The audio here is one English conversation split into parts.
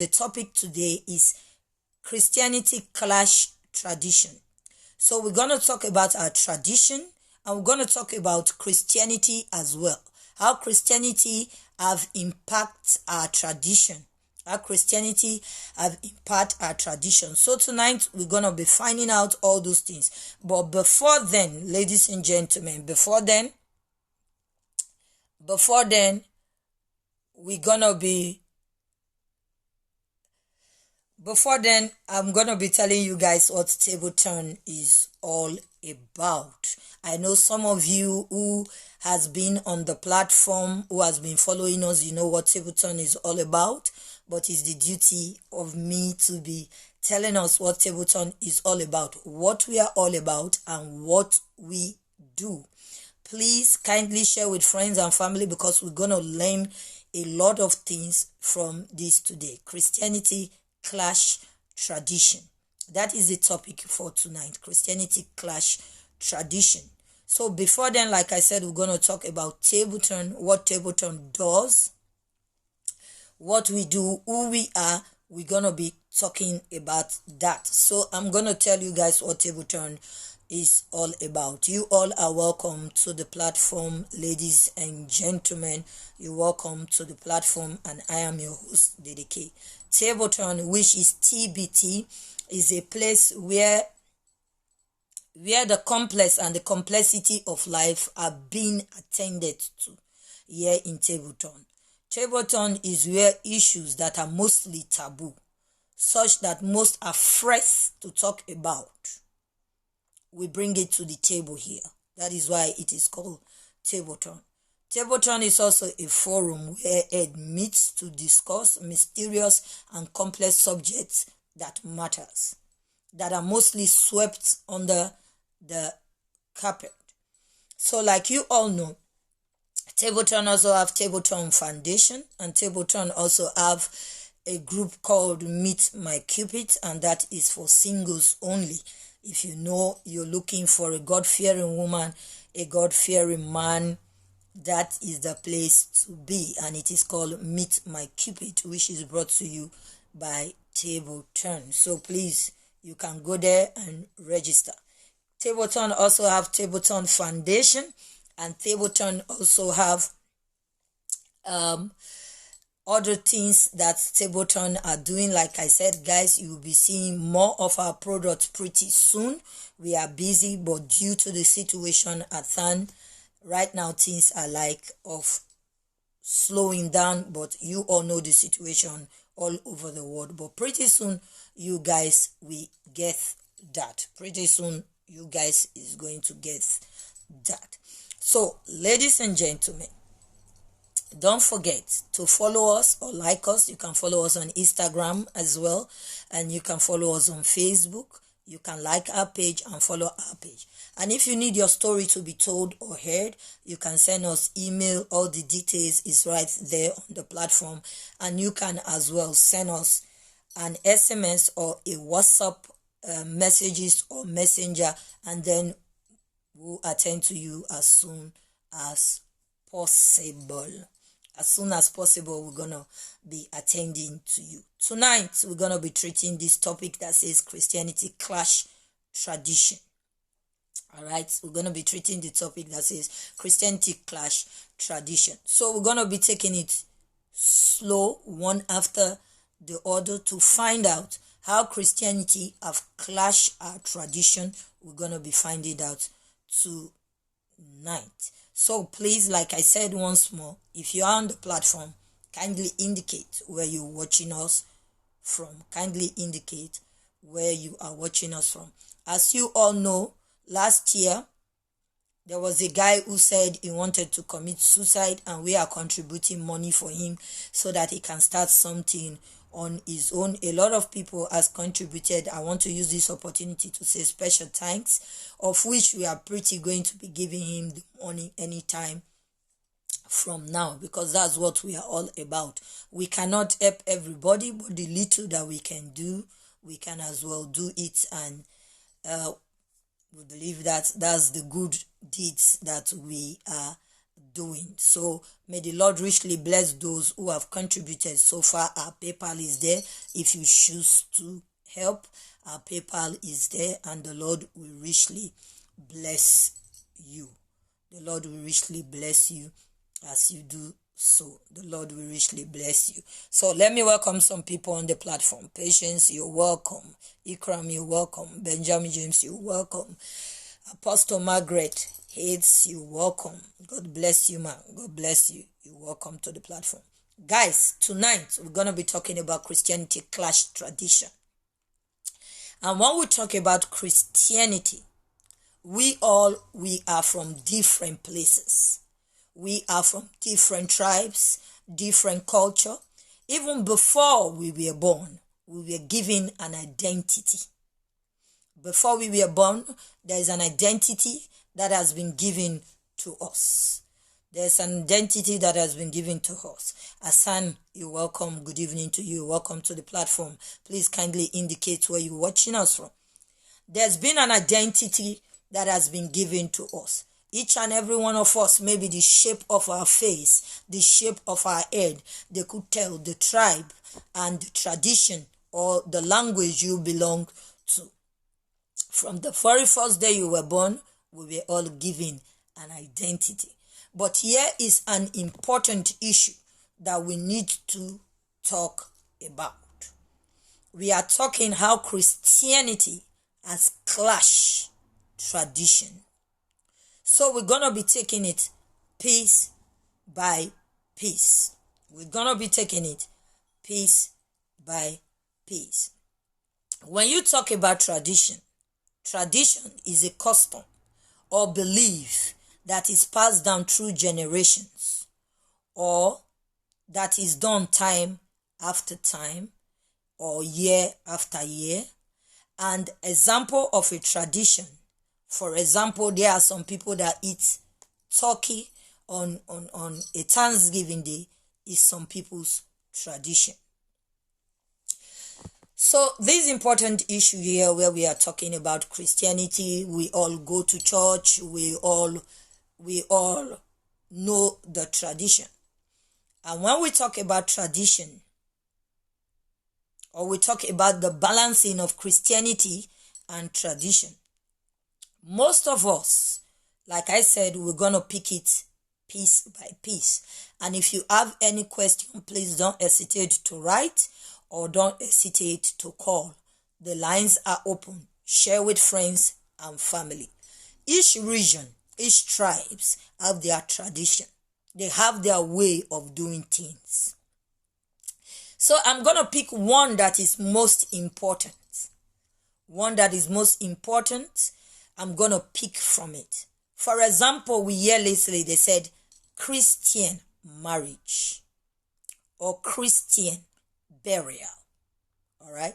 The topic today is Christianity clash tradition. So we're going to talk about our tradition, and we're going to talk about Christianity as well. How Christianity have impact our tradition. How Christianity have impact our tradition. So tonight we're going to be finding out all those things. But before then, ladies and gentlemen, before then, we're going to be I'm going to be telling you guys what TableTurn is all about. I know some of you who has been on the platform, who has been following us, you know what TableTurn is all about. But it's the duty of me to be telling us what TableTurn is all about, what we are all about, and what we do. Please kindly share with friends and family, because we're going to learn a lot of things from this today. Christianity clash tradition. That is the topic for tonight. Christianity clash tradition. So before then, like I said, we're going to talk about TableTurn, what TableTurn does, what we do, who we are. We're going to be talking about that. So I'm going to tell you guys what TableTurn is all about. You all are welcome to the platform, ladies and gentlemen. You're welcome to the platform, and I am your host, DDK. TableTurn, which is TBT, is a place where the complex and the complexity of life are being attended to here in TableTurn. TableTurn is where issues that are mostly taboo, such that most are afraid to talk about, we bring it to the table here. That is why it is called TableTurn. TableTurn is also a forum where it meets to discuss mysterious and complex subjects that matters, that are mostly swept under the carpet. So like you all know, TableTurn also have TableTurn Foundation, and TableTurn also have a group called Meet My Cupid, and that is for singles only. If you know you're looking for a God-fearing woman, a God-fearing man, that is the place to be, and it is called Meet My Cupid, which is brought to you by TableTurn. So please, you can go there and register. TableTurn also have TableTurn Foundation, and TableTurn also have other things that TableTurn are doing. Like I said, guys, you will be seeing more of our products pretty soon. We are busy, but due to the situation at hand right now, things are like of slowing down, but you all know the situation all over the world. But pretty soon, you guys will get that. Pretty soon, you guys is going to get that. So, ladies and gentlemen, don't forget to follow us or like us. You can follow us on Instagram as well, and you can follow us on Facebook. You can like our page and follow our page. And if you need your story to be told or heard, you can send us email. All the details is right there on the platform. And you can as well send us an SMS or a WhatsApp messages or messenger, and then we'll attend to you as soon as possible. As soon as possible, we're going to be attending to you. Tonight, we're going to be treating this topic that says Christianity clash tradition. All right, we're going to be treating the topic that says Christianity clash tradition. So we're going to be taking it slow, one after the other, to find out how Christianity have clashed our tradition. We're going to be finding out tonight. So please, like I said once more, if you are on the platform, kindly indicate where you're watching us from. Kindly indicate where you are watching us from. As you all know, last year, there was a guy who said he wanted to commit suicide, and we are contributing money for him so that he can start something on his own. A lot of people has contributed. I want to use this opportunity to say special thanks, of which we are pretty going to be giving him the money anytime from now, because that's what we are all about. We cannot help everybody, but the little that we can do, we can as well do it, and we believe that that's the good deeds that we are doing. So may the Lord richly bless those who have contributed so far. Our PayPal is there. If you choose to help, our PayPal is there, and the Lord will richly bless you. The Lord will richly bless you as you do so. The Lord will richly bless you. So let me welcome some people on the platform. Patience, you're welcome. Ikram, you're welcome. Benjamin James, you're welcome. Apostle Margaret Hades, you're welcome. God bless you, man. God bless you. You're welcome to the platform. Guys, tonight we're going to be talking about Christianity clash tradition. And when we talk about Christianity, we are from different places. We are from different tribes, different culture. Even before we were born, we were given an identity. Before we were born, there is an identity that has been given to us. There's an identity that has been given to us. Hassan, you're welcome. Good evening to you. Welcome to the platform. Please kindly indicate where you're watching us from. There's been an identity that has been given to us. Each and every one of us, maybe the shape of our face, the shape of our head, they could tell the tribe and the tradition or the language you belong to. From the very first day you were born, we were all given an identity. But here is an important issue that we need to talk about. We are talking how Christianity has clashed tradition. So we're going to be taking it piece by piece. We're going to be taking it piece by piece. When you talk about tradition, tradition is a custom or belief that is passed down through generations or that is done time after time or year after year. And example of a tradition, for example, there are some people that eat turkey on a Thanksgiving day, is some people's tradition. So this important issue here where we are talking about Christianity, we all go to church, we all know the tradition. And when we talk about tradition, or we talk about the balancing of Christianity and tradition, most of us, like I said, we're going to pick it piece by piece. And if you have any question, please don't hesitate to write or don't hesitate to call. The lines are open. Share with friends and family. Each region, each tribes have their tradition. They have their way of doing things. So I'm going to pick one that is most important. One that is most important, I'm going to pick from it. For example, we hear lately, they said Christian marriage or Christian burial. All right?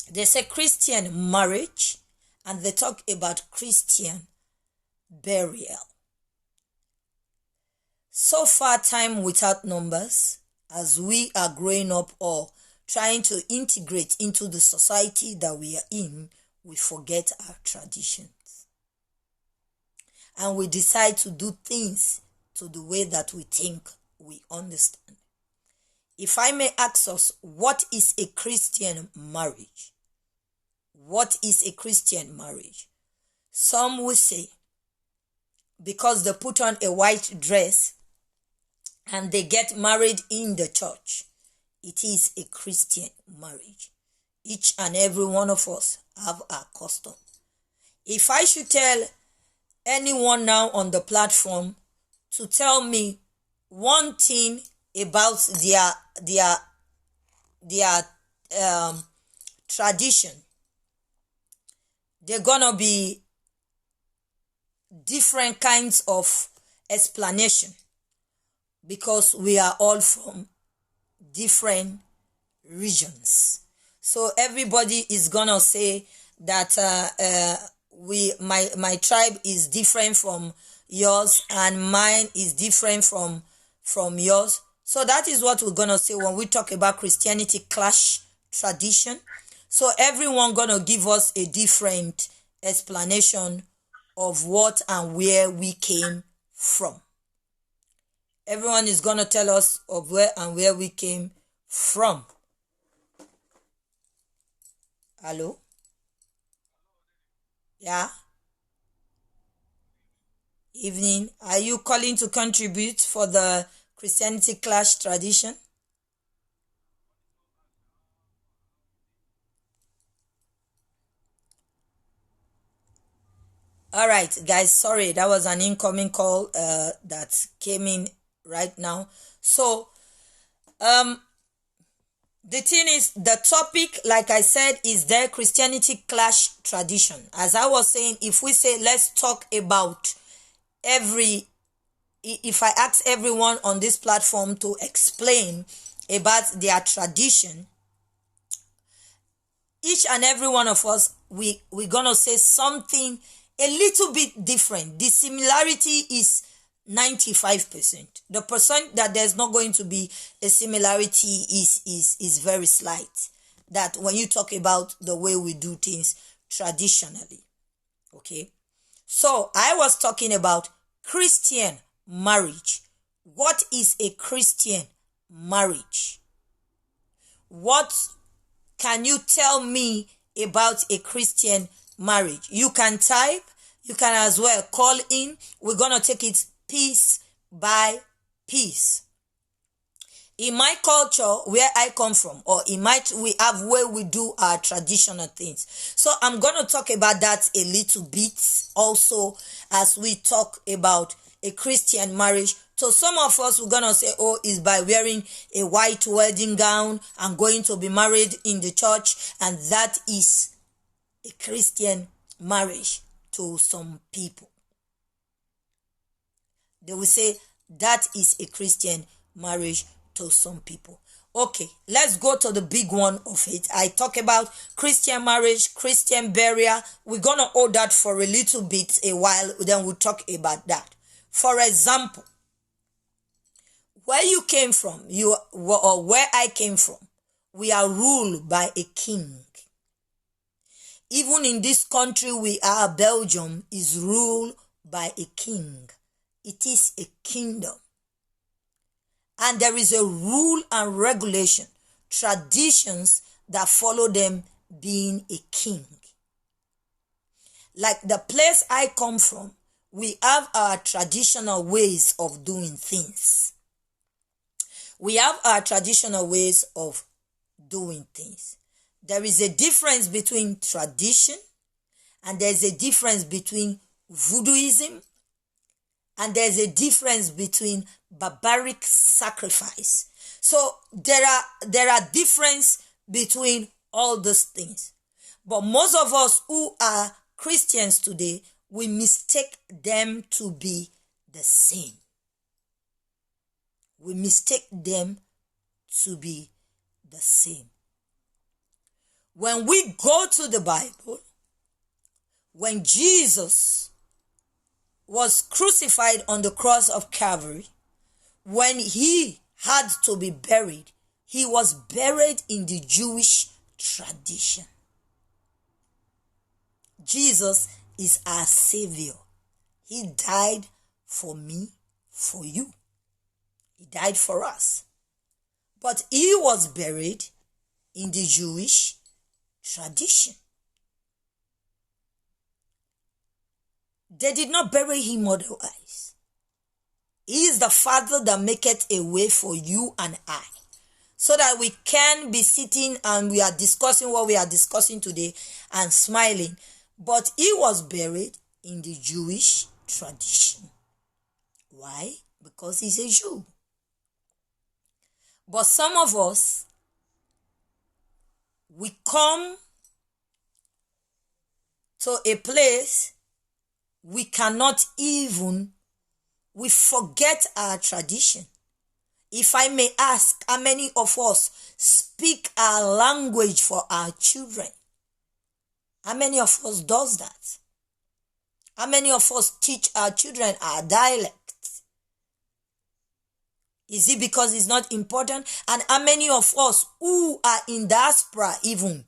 They say Christian marriage and they talk about Christian burial. So far, time without numbers, as we are growing up or trying to integrate into the society that we are in, we forget our traditions. And we decide to do things to the way that we think we understand. If I may ask us, what is a Christian marriage? What is a Christian marriage? Some will say, because they put on a white dress and they get married in the church, it is a Christian marriage. Each and every one of us have our custom. If I should tell anyone now on the platform to tell me one thing about their tradition, they're gonna be different kinds of explanation, because we are all from different regions. So everybody is gonna say that my tribe is different from yours and mine is different from yours. So that is what we're gonna say when we talk about Christianity clash tradition. So everyone gonna give us a different explanation of what and where we came from. Everyone is going to tell us of where we came from. Hello? Yeah? Evening. Are you calling to contribute for the Christianity clash tradition? All right, guys, sorry, that was an incoming call that came in right now. So, the thing is, the topic, like I said, is the Christianity clash tradition. As I was saying, if we say, let's talk about if I ask everyone on this platform to explain about their tradition, each and every one of us, we're going to say something a little bit different. The similarity is 95%. The percent that there's not going to be a similarity is very slight. That when you talk about the way we do things traditionally. Okay? So I was talking about Christian marriage. What is a Christian marriage? What can you tell me about a Christian marriage? You can type, you can as well call in. We're going to take it piece by piece. In my culture, where I come from, or we have where we do our traditional things. So I'm going to talk about that a little bit also as we talk about a Christian marriage. So some of us, we're going to say, oh, it's by wearing a white wedding gown and going to be married in the church. And that is a Christian marriage to some people. They will say that is a Christian marriage to some people. Okay, let's go to the big one of it. I talk about Christian marriage, Christian burial. We're going to hold that for a little bit, a while, then we'll talk about that. For example, where you came from, or where I came from, we are ruled by a king. Even in this country we are, Belgium is ruled by a king. It is a kingdom. And there is a rule and regulation, traditions that follow them being a king. Like the place I come from, we have our traditional ways of doing things. We have our traditional ways of doing things. There is a difference between tradition, and there's a difference between voodooism, and there's a difference between barbaric sacrifice. So there are difference between all these things. But most of us who are Christians today, we mistake them to be the same. We mistake them to be the same. When we go to the Bible, when Jesus was crucified on the cross of Calvary, when he had to be buried, he was buried in the Jewish tradition. Jesus is our Savior. He died for me, for you. He died for us. But he was buried in the Jewish tradition. They did not bury him otherwise. He is the Father that maketh a way for you and I, so that we can be sitting and we are discussing what we are discussing today and smiling. But he was buried in the Jewish tradition. Why? Because he's a Jew. But some of us, we come to a place we forget our tradition. If I may ask, how many of us speak our language for our children? How many of us does that? How many of us teach our children our dialect? Is it because it's not important? And how many of us who are in diaspora even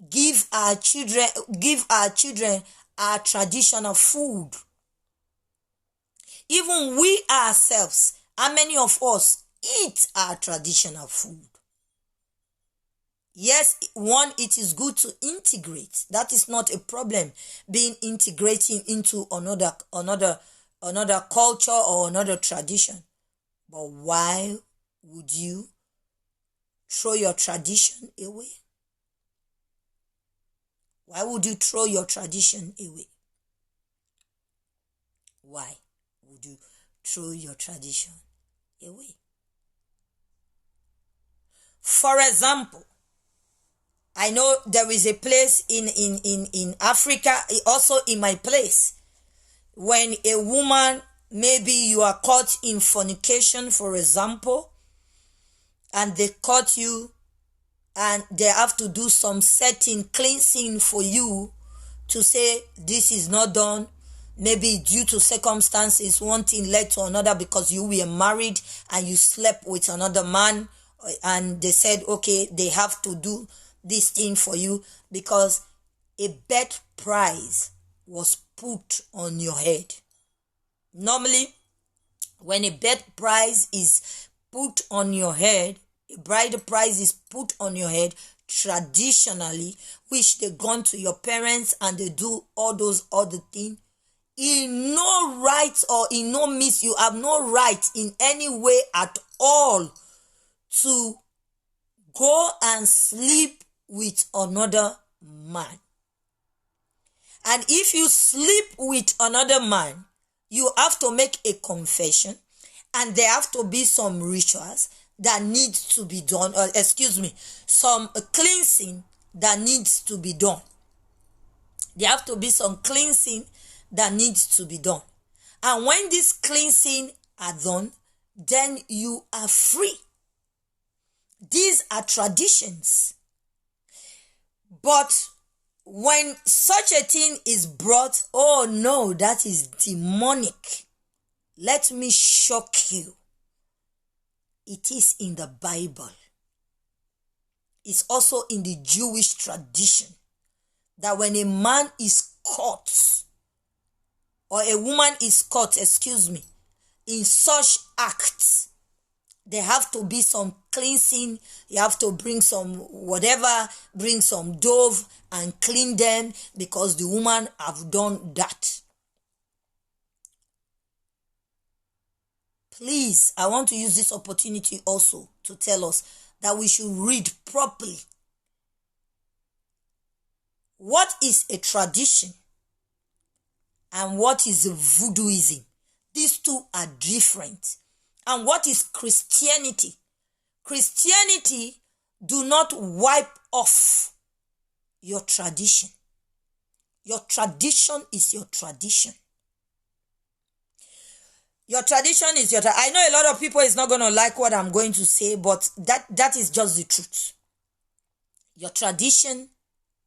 give our children our traditional food? Even we ourselves, how many of us eat our traditional food? Yes, one, it is good to integrate. That is not a problem, being integrating into another culture or another tradition. But why would you throw your tradition away? Why would you throw your tradition away? Why would you throw your tradition away? For example, I know there is a place in Africa, also in my place, when a woman, maybe you are caught in fornication, for example, and they caught you and they have to do some certain cleansing for you to say this is not done. Maybe due to circumstances, one thing led to another because you were married and you slept with another man, and they said, okay, they have to do this thing for you because a bed price was put on your head. Normally, when a bed price is put on your head, a bride price is put on your head, traditionally, which they gone to your parents and they do all those other things, in no right or in no means, you have no right in any way at all to go and sleep with another man. And if you sleep with another man, you have to make a confession, and there have to be some rituals that need to be done, or some cleansing that needs to be done. There have to be some cleansing that needs to be done. And when this cleansing are done, then you are free. These are traditions. But when such a thing is brought, oh no, that is demonic. Let me shock you. It is in the Bible. It's also in the Jewish tradition that when a man is caught, or a woman is caught, in such acts, there have to be some cleansing. You have to bring some bring some dove and clean them because the woman have done that. Please, I want to use this opportunity also to tell us that we should read properly. What is a tradition and what is voodooism? These two are different. And what is Christianity? Christianity do not wipe off your tradition. Your tradition is your tradition. Your tradition is your I know a lot of people is not going to like what I'm going to say, but that is just the truth. Your tradition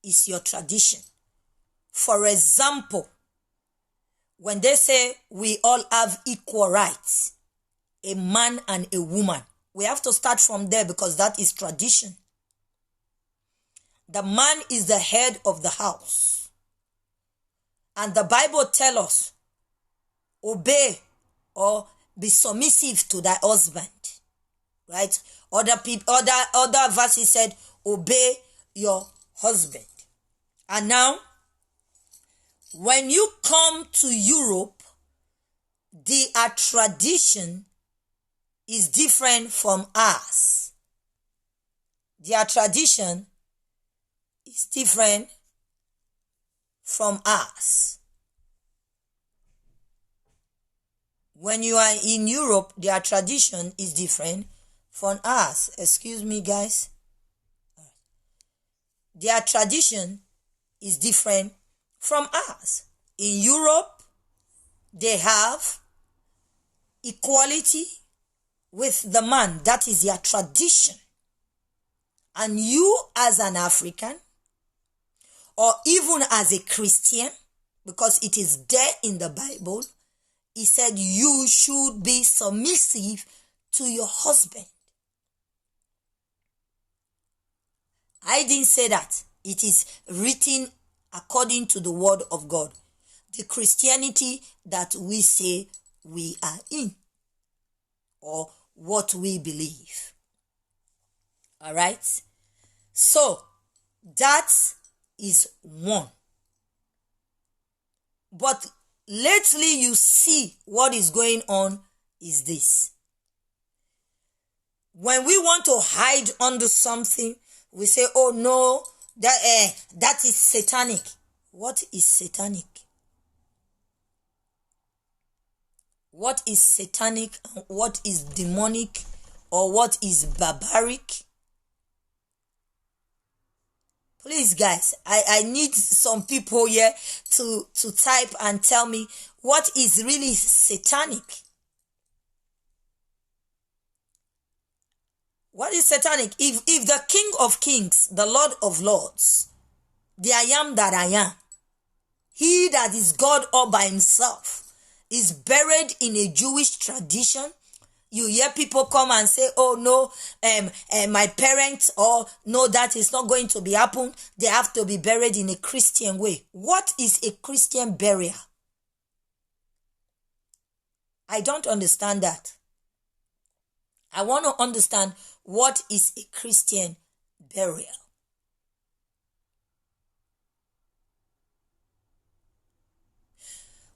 is your tradition. For example, when they say we all have equal rights, a man and a woman, we have to start from there because that is tradition. The man is the head of the house. And the Bible tells us, obey or be submissive to thy husband. Right? Other verses said, obey your husband. And now, when you come to Europe, their tradition is different from ours. Their tradition is different from ours. When you are in Europe, their tradition is different from ours. Excuse me, guys. Their tradition is different from ours. In Europe, they have equality with the man. That is their tradition. And you as an African, or even as a Christian, because it is there in the Bible, he said you should be submissive to your husband. I didn't say that. It is written according to the word of God. The Christianity that we say we are in or what we believe. All right? So, that is one. But lately you see what is going on is this. When we want to hide under something, we say, oh no, that is satanic. What is satanic? What is satanic and what is demonic or what is barbaric? Please, guys, I need some people here to type and tell me what is really satanic. What is satanic? If the King of Kings, the Lord of Lords, the I am that I am, he that is God all by himself, is buried in a Jewish tradition, you hear people come and say, oh no, my parents, or no, that is not going to be happen. They have to be buried in a Christian way. What is a Christian burial? I don't understand that. I want to understand what is a Christian burial.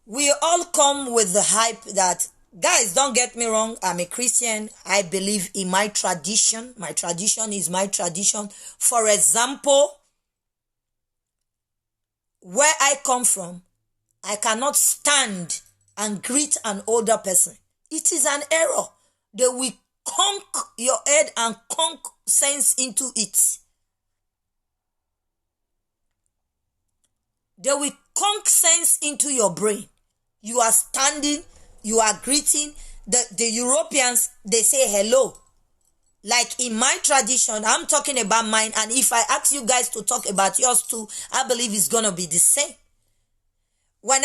We all come with the hype that, guys, don't get me wrong, I'm a Christian. I believe in my tradition. My tradition is my tradition. For example, where I come from, I cannot stand and greet an older person. It is an error. They will conk your head and conk sense into it. They will conk sense into your brain. You are standing, you are greeting. The Europeans, they say hello. Like in my tradition, I'm talking about mine, and if I ask you guys to talk about yours too, I believe it's gonna be the same. When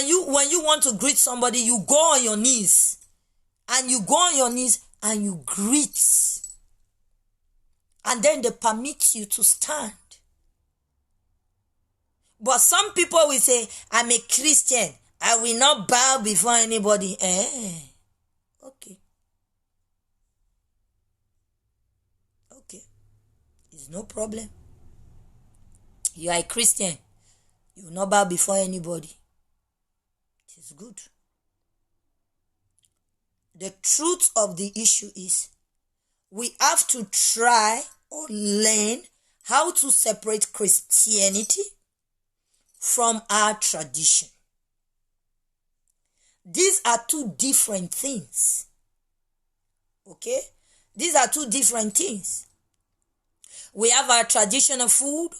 you want to greet somebody, you go on your knees. And you go on your knees and you greet. And then they permit you to stand. But some people will say, I'm a Christian. I will not bow before anybody. Okay. Okay. It's no problem. You are a Christian. You will not bow before anybody. It is good. The truth of the issue is we have to try or learn how to separate Christianity from our tradition. These are two different things. Okay? These are two different things. We have our traditional food.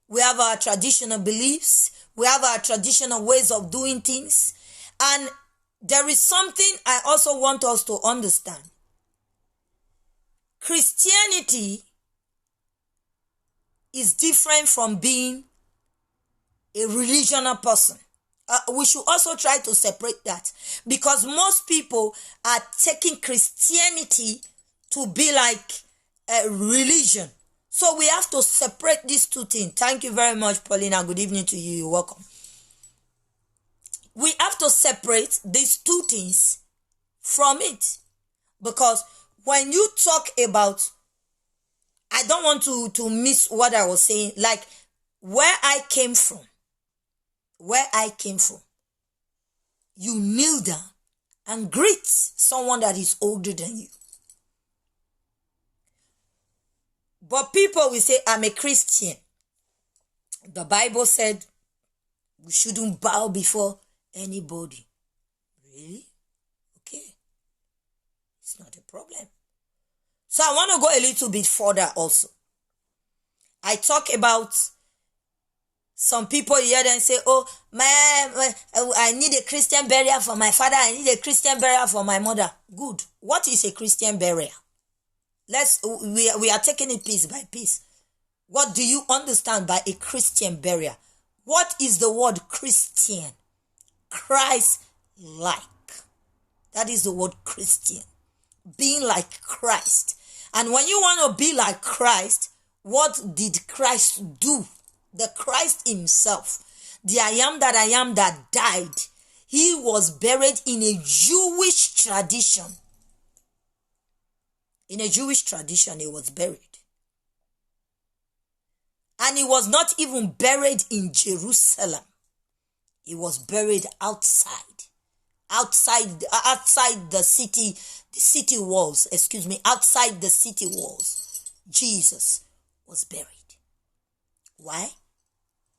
We have our traditional beliefs. We have our traditional ways of doing things. And there is something I also want us to understand. Christianity is different from being a religional person. We should also try to separate that, because most people are taking Christianity to be like a religion. So we have to separate these two things. Thank you very much, Paulina. Good evening to you. You're welcome. We have to separate these two things from it. Because when you talk about, I don't want to miss what I was saying, like where I came from, you kneel down and greet someone that is older than you. But people will say, I'm a Christian. The Bible said we shouldn't bow before anybody. Really? Okay. It's not a problem. So I want to go a little bit further also. I talk about some people hear them say, oh, I need a Christian burial for my father. I need a Christian burial for my mother. Good. What is a Christian burial? We are taking it piece by piece. What do you understand by a Christian burial? What is the word Christian? Christ-like. That is the word Christian. Being like Christ. And when you want to be like Christ, what did Christ do? The Christ himself, the I am that died. he was buried in a Jewish tradition. In a Jewish tradition, he was buried. And he was not even buried in Jerusalem. He was buried outside the city walls, outside the city walls. Jesus was buried. Why?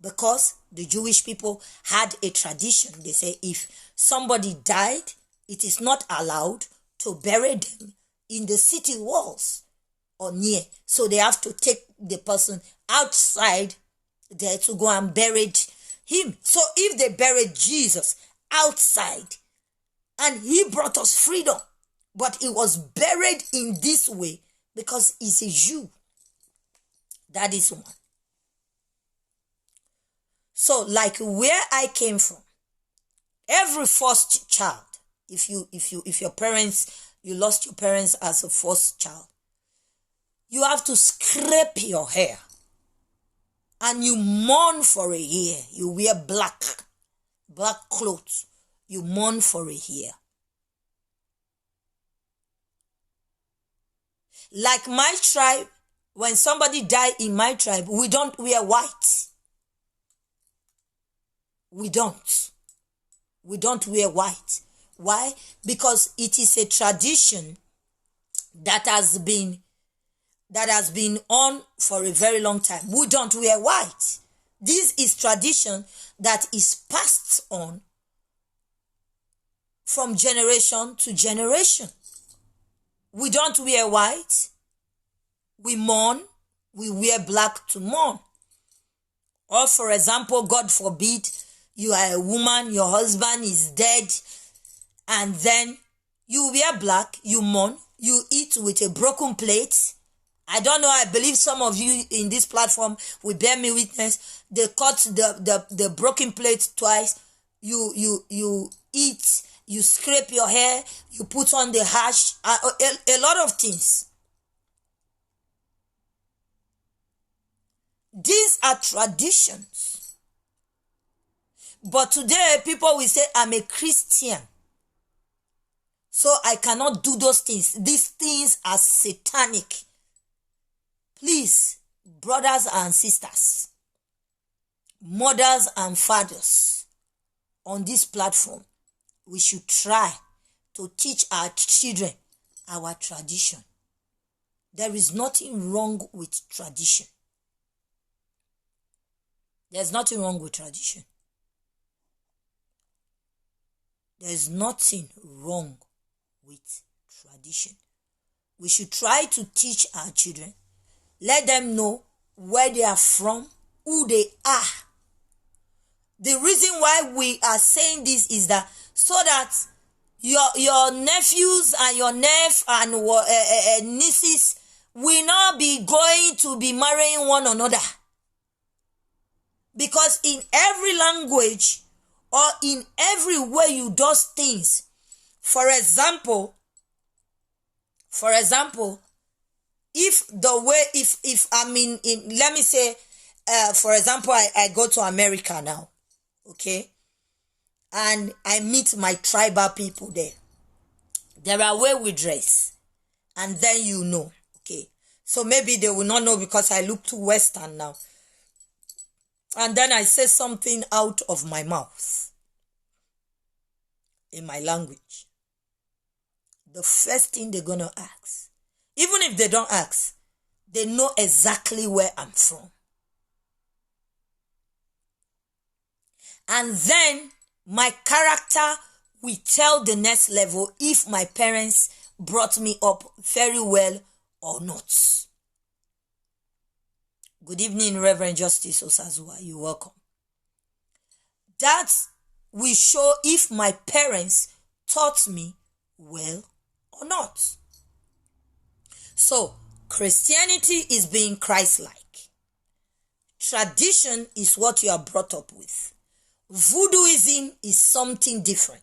Because the Jewish people had a tradition. They say if somebody died, it is not allowed to bury them in the city walls or near. So they have to take the person outside there to go and bury him. So if they buried Jesus outside, and he brought us freedom, but he was buried in this way because he's a Jew. That is one. So like where I came from, every first child, if you lost your parents as a first child, you have to scrape your hair and you mourn for a year. You wear black clothes. You mourn for a year. Like my tribe, when somebody died in my tribe, we don't wear white. We don't wear white. Why? Because it is a tradition that has been on for a very long time. We don't wear white. This is tradition that is passed on from generation to generation. We don't wear white. We mourn. We wear black to mourn. Or for example, God forbid, you are a woman, your husband is dead, and then you wear black, you mourn, you eat with a broken plate. I don't know, I believe some of you in this platform will bear me witness. They cut the broken plate twice. You eat, you scrape your hair, you put on the ash, a lot of things. These are traditions. But today, people will say, I'm a Christian, so I cannot do those things. These things are satanic. Please, brothers and sisters, mothers and fathers on this platform, we should try to teach our children our tradition. There is nothing wrong with tradition. There's nothing wrong with tradition. There's nothing wrong with tradition. We should try to teach our children. Let them know where they are from, who they are. The reason why we are saying this is that so that your nephews and your nieces will not be going to be marrying one another. Because in every language or in every way you do things, for example, if I'm in let me say, for example, I go to America now, okay, and I meet my tribal people there. There are way we dress, and then okay, so maybe they will not know because I look too Western now. And then I say something out of my mouth in my language. The first thing they're going to ask, even if they don't ask, they know exactly where I'm from. And then my character will tell the next level if my parents brought me up very well or not. Good evening, Reverend Justice Osazua. You're welcome. That will show if my parents taught me well or not. So, Christianity is being Christ-like. Tradition is what you are brought up with. Voodooism is something different.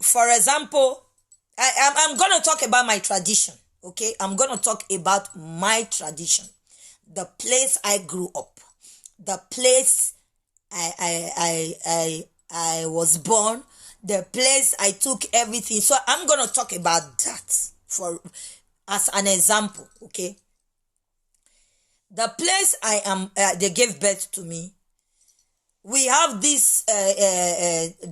For example, I'm going to talk about my tradition. Okay, I'm going to talk about my tradition, the place I grew up, the place I was born, the place I took everything. So I'm gonna talk about that for as an example, okay? The place I am, they gave birth to me. We have this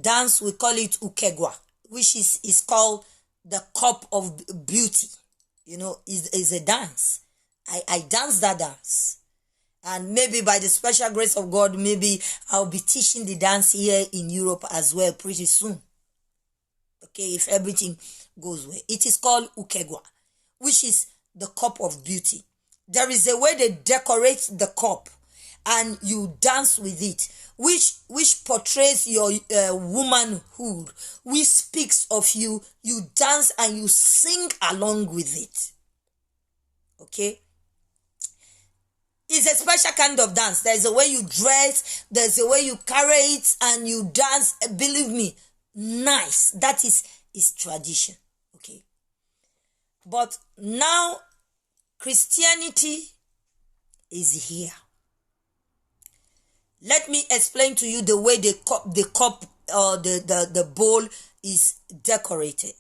dance, we call it ukegwa, which is called the cup of beauty. You know, is a dance. I dance that dance. And maybe by the special grace of God, maybe I'll be teaching the dance here in Europe as well pretty soon. Okay, if everything goes well. It is called ukegwa, which is the cup of beauty. There is a way they decorate the cup and you dance with it, which portrays your womanhood, which speaks of you. You dance and you sing along with it. Okay? It's a special kind of dance. There's a way you dress, there's a way you carry it, and you dance. Believe me, nice. That is tradition. Okay. But now Christianity is here. Let me explain to you the way the cup or the bowl is decorated.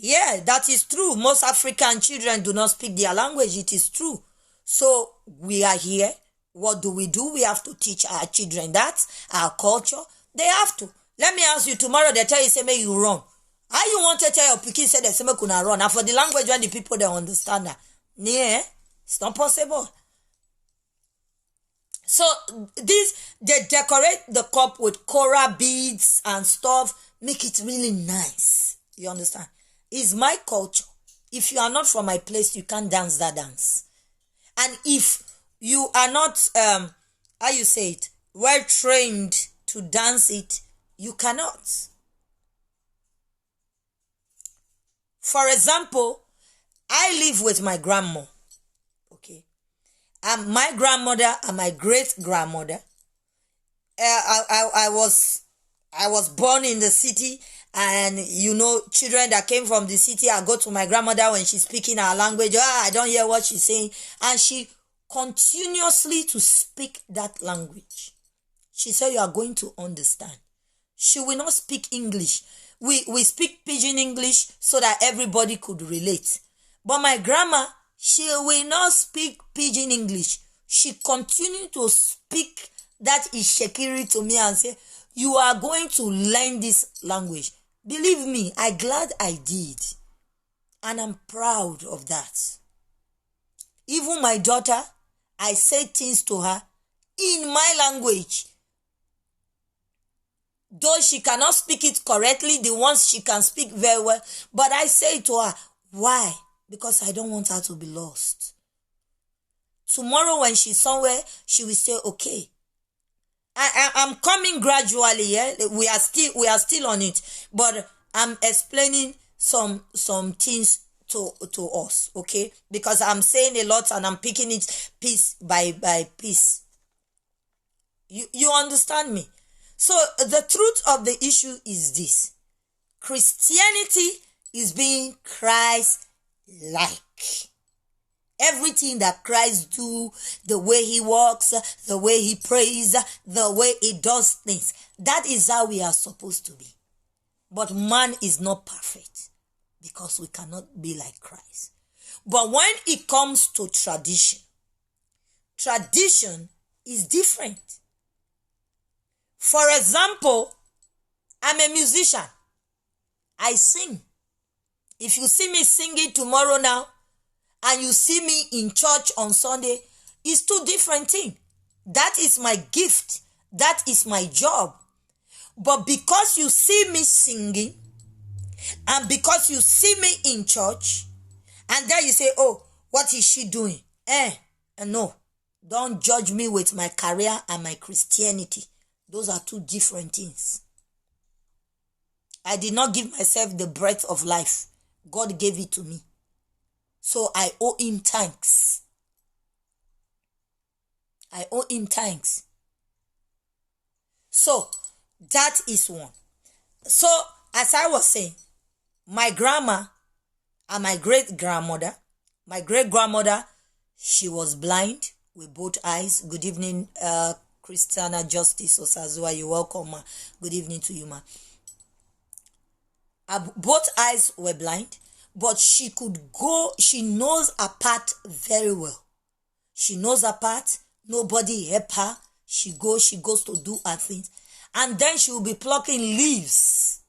Yeah, that is true. Most African children do not speak their language. It is true. So we are here. What do? We have to teach our children that, our culture. They have to. Let me ask you, tomorrow they tell you, say, may you run. How you want to tell your pikin, say, they say, may you run? And for the language, when the people, they understand that. Yeah, it's not possible. So they decorate the cup with coral beads and stuff, make it really nice. You understand? It's my culture. If you are not from my place, you can't dance that dance. And if you are not, how you say it, well trained to dance it, you cannot. For example, I live with my grandma. Okay. And my grandmother and my great grandmother. I was born in the city, and you know, children that came from the city, I go to my grandmother when she's speaking our language. I don't hear what she's saying, and she continuously to speak that language. She said, you are going to understand. She will not speak English. We speak pidgin English so that everybody could relate. But my grandma, she will not speak pidgin English. She continued to speak that Ishekiri to me and say, you are going to learn this language. Believe me, I'm glad I did. And I'm proud of that. Even my daughter, I say things to her in my language. Though she cannot speak it correctly, the ones she can speak very well, but I say to her, why? Because I don't want her to be lost. Tomorrow when she's somewhere, she will say, okay. I'm coming gradually, yeah. We are still on it, but I'm explaining some things to us, okay? Because I'm saying a lot and I'm picking it piece by piece. You understand me? So the truth of the issue is this: Christianity is being Christ-like. Everything that Christ do, the way he walks, the way he prays, the way he does things, that is how we are supposed to be. But man is not perfect because we cannot be like Christ. But when it comes to tradition is different. For example, I'm a musician. I sing. If you see me singing tomorrow now, and you see me in church on Sunday, it's two different things. That is my gift. That is my job. But because you see me singing, and because you see me in church, and then you say, oh, what is she doing? No. Don't judge me with my career and my Christianity. Those are two different things. I did not give myself the breath of life. God gave it to me. So I owe him thanks. I owe him thanks. So that is one. So as I was saying, my grandma and my great grandmother, she was blind with both eyes. Good evening, Christiana Justice Osazua. You're welcome, ma. Good evening to you, ma. Both eyes were blind, but she knows her part very well. She knows her part. Nobody help her. She goes to do her things. And then she will be plucking leaves.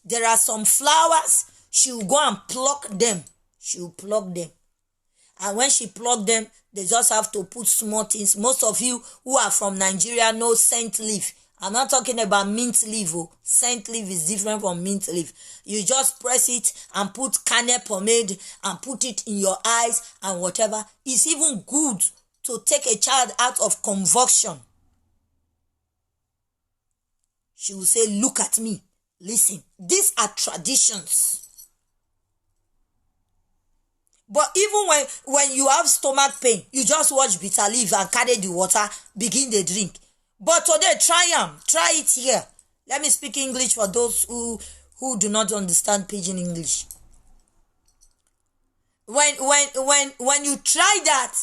There are some flowers. She will go and pluck them. She will pluck them. And when she pluck them, they just have to put small things. Most of you who are from Nigeria know scent leaf. I'm not talking about mint leaf. Oh. Scent leaf is different from mint leaf. You just press it and put cannel pomade and put it in your eyes and whatever. It's even good to take a child out of convulsion. She will say, look at me. Listen, these are traditions. But even when you have stomach pain, you just watch bitter leaf and carry the water, begin the drink. But today, try it here. Let me speak English for those who do not understand pidgin English. When you try that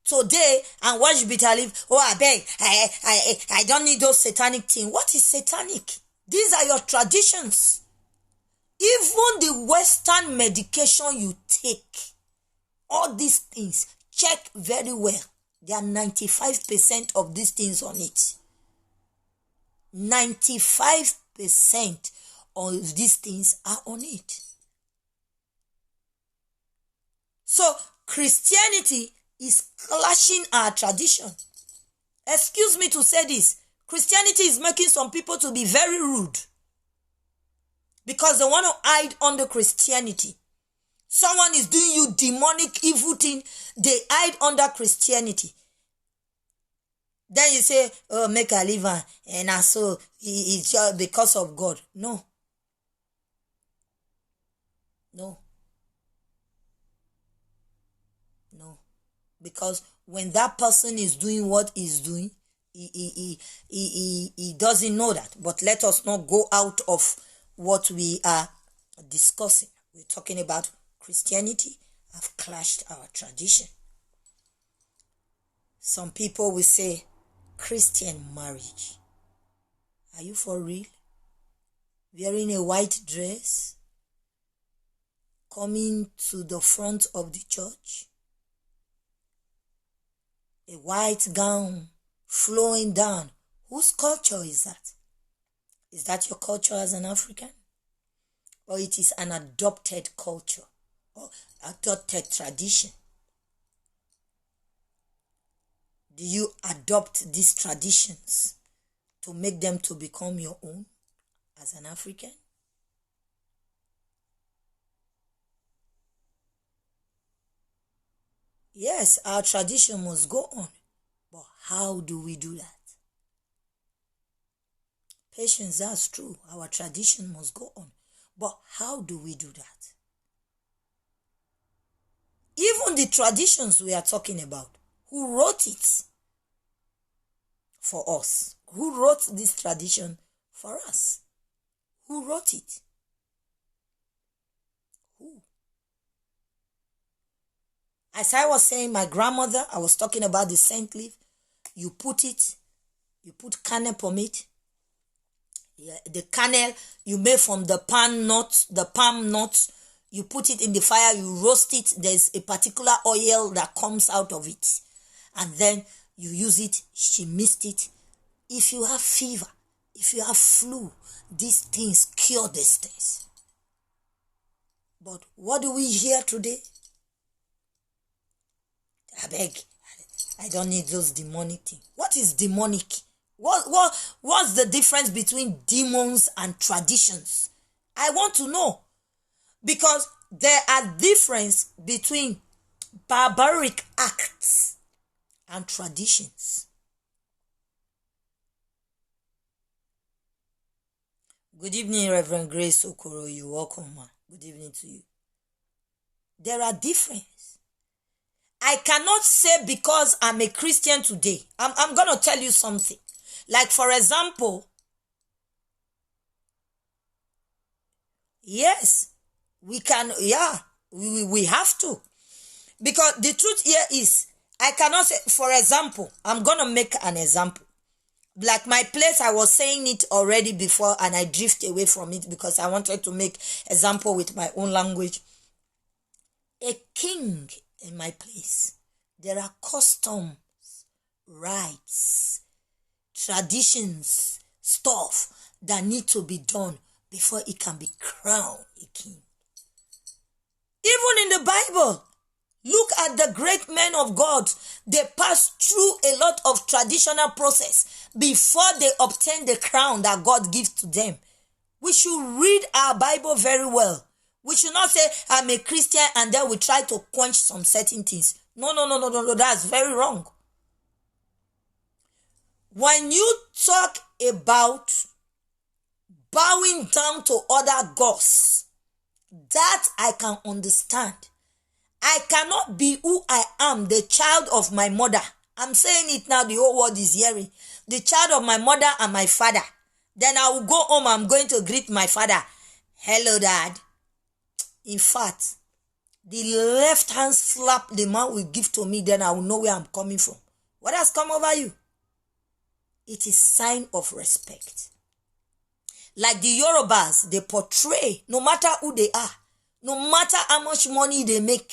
today and watch bitter leaf, oh, I beg, I don't need those satanic things. What is satanic? These are your traditions. Even the Western medication you take, all these things, check very well. There are 95% of these things on it. 95% of these things are on it. So Christianity is clashing our tradition. Excuse me to say this. Christianity is making some people to be very rude because they want to hide under Christianity. Someone is doing you demonic evil thing, they hide under Christianity. Then you say, oh, make a liver, and so it's just because of God. No. Because when that person is doing what he's doing, he doesn't know that. But let us not go out of what we are discussing. We're talking about Christianity have clashed our tradition. Some people will say, Christian marriage. Are you for real? Wearing a white dress? Coming to the front of the church? A white gown flowing down. Whose culture is that? Is that your culture as an African? Or it is an adopted culture or adopted tradition? Do you adopt these traditions to make them to become your own as an African? Yes, our tradition must go on. But how do we do that? Patience, that's true. Our tradition must go on. But how do we do that? Even the traditions we are talking about, who wrote it for us? Who wrote this tradition for us? Who wrote it? Who? As I was saying, my grandmother, I was talking about the scent leaf. You put cannel pomade. The kernel you make from the palm nuts, you put it in the fire, you roast it. There's a particular oil that comes out of it. And then you use it. She mixed it. If you have fever, if you have flu, these things cure these things. But what do we hear today? I beg, I don't need those demonic things. What is demonic? What's the difference between demons and traditions? I want to know. Because there are difference between barbaric acts and traditions. Good evening, Reverend Grace Okoro. You're welcome, ma. Good evening to you. There are differences. I cannot say because I'm a Christian today. I'm going to tell you something. Like, for example, yes, we can, we have to. Because the truth here is, I cannot say, for example, I'm going to make an example. Like my place, I was saying it already before and I drift away from it because I wanted to make example with my own language. A king in my place, there are customs, rights, traditions, stuff that need to be done before he can be crowned a king. Even in the Bible, look at the great men of God. They pass through a lot of traditional process before they obtain the crown that God gives to them. We should read our Bible very well. We should not say, I'm a Christian, and then we try to quench some certain things. No. That's very wrong. When you talk about bowing down to other gods, that I can understand. I cannot be who I am, the child of my mother. I'm saying it now, the whole world is hearing. The child of my mother and my father. Then I will go home, I'm going to greet my father. Hello, Dad. In fact, the left hand slap the man will give to me, then I will know where I'm coming from. What has come over you? It is sign of respect. Like the Yorubas, they portray, no matter who they are, no matter how much money they make,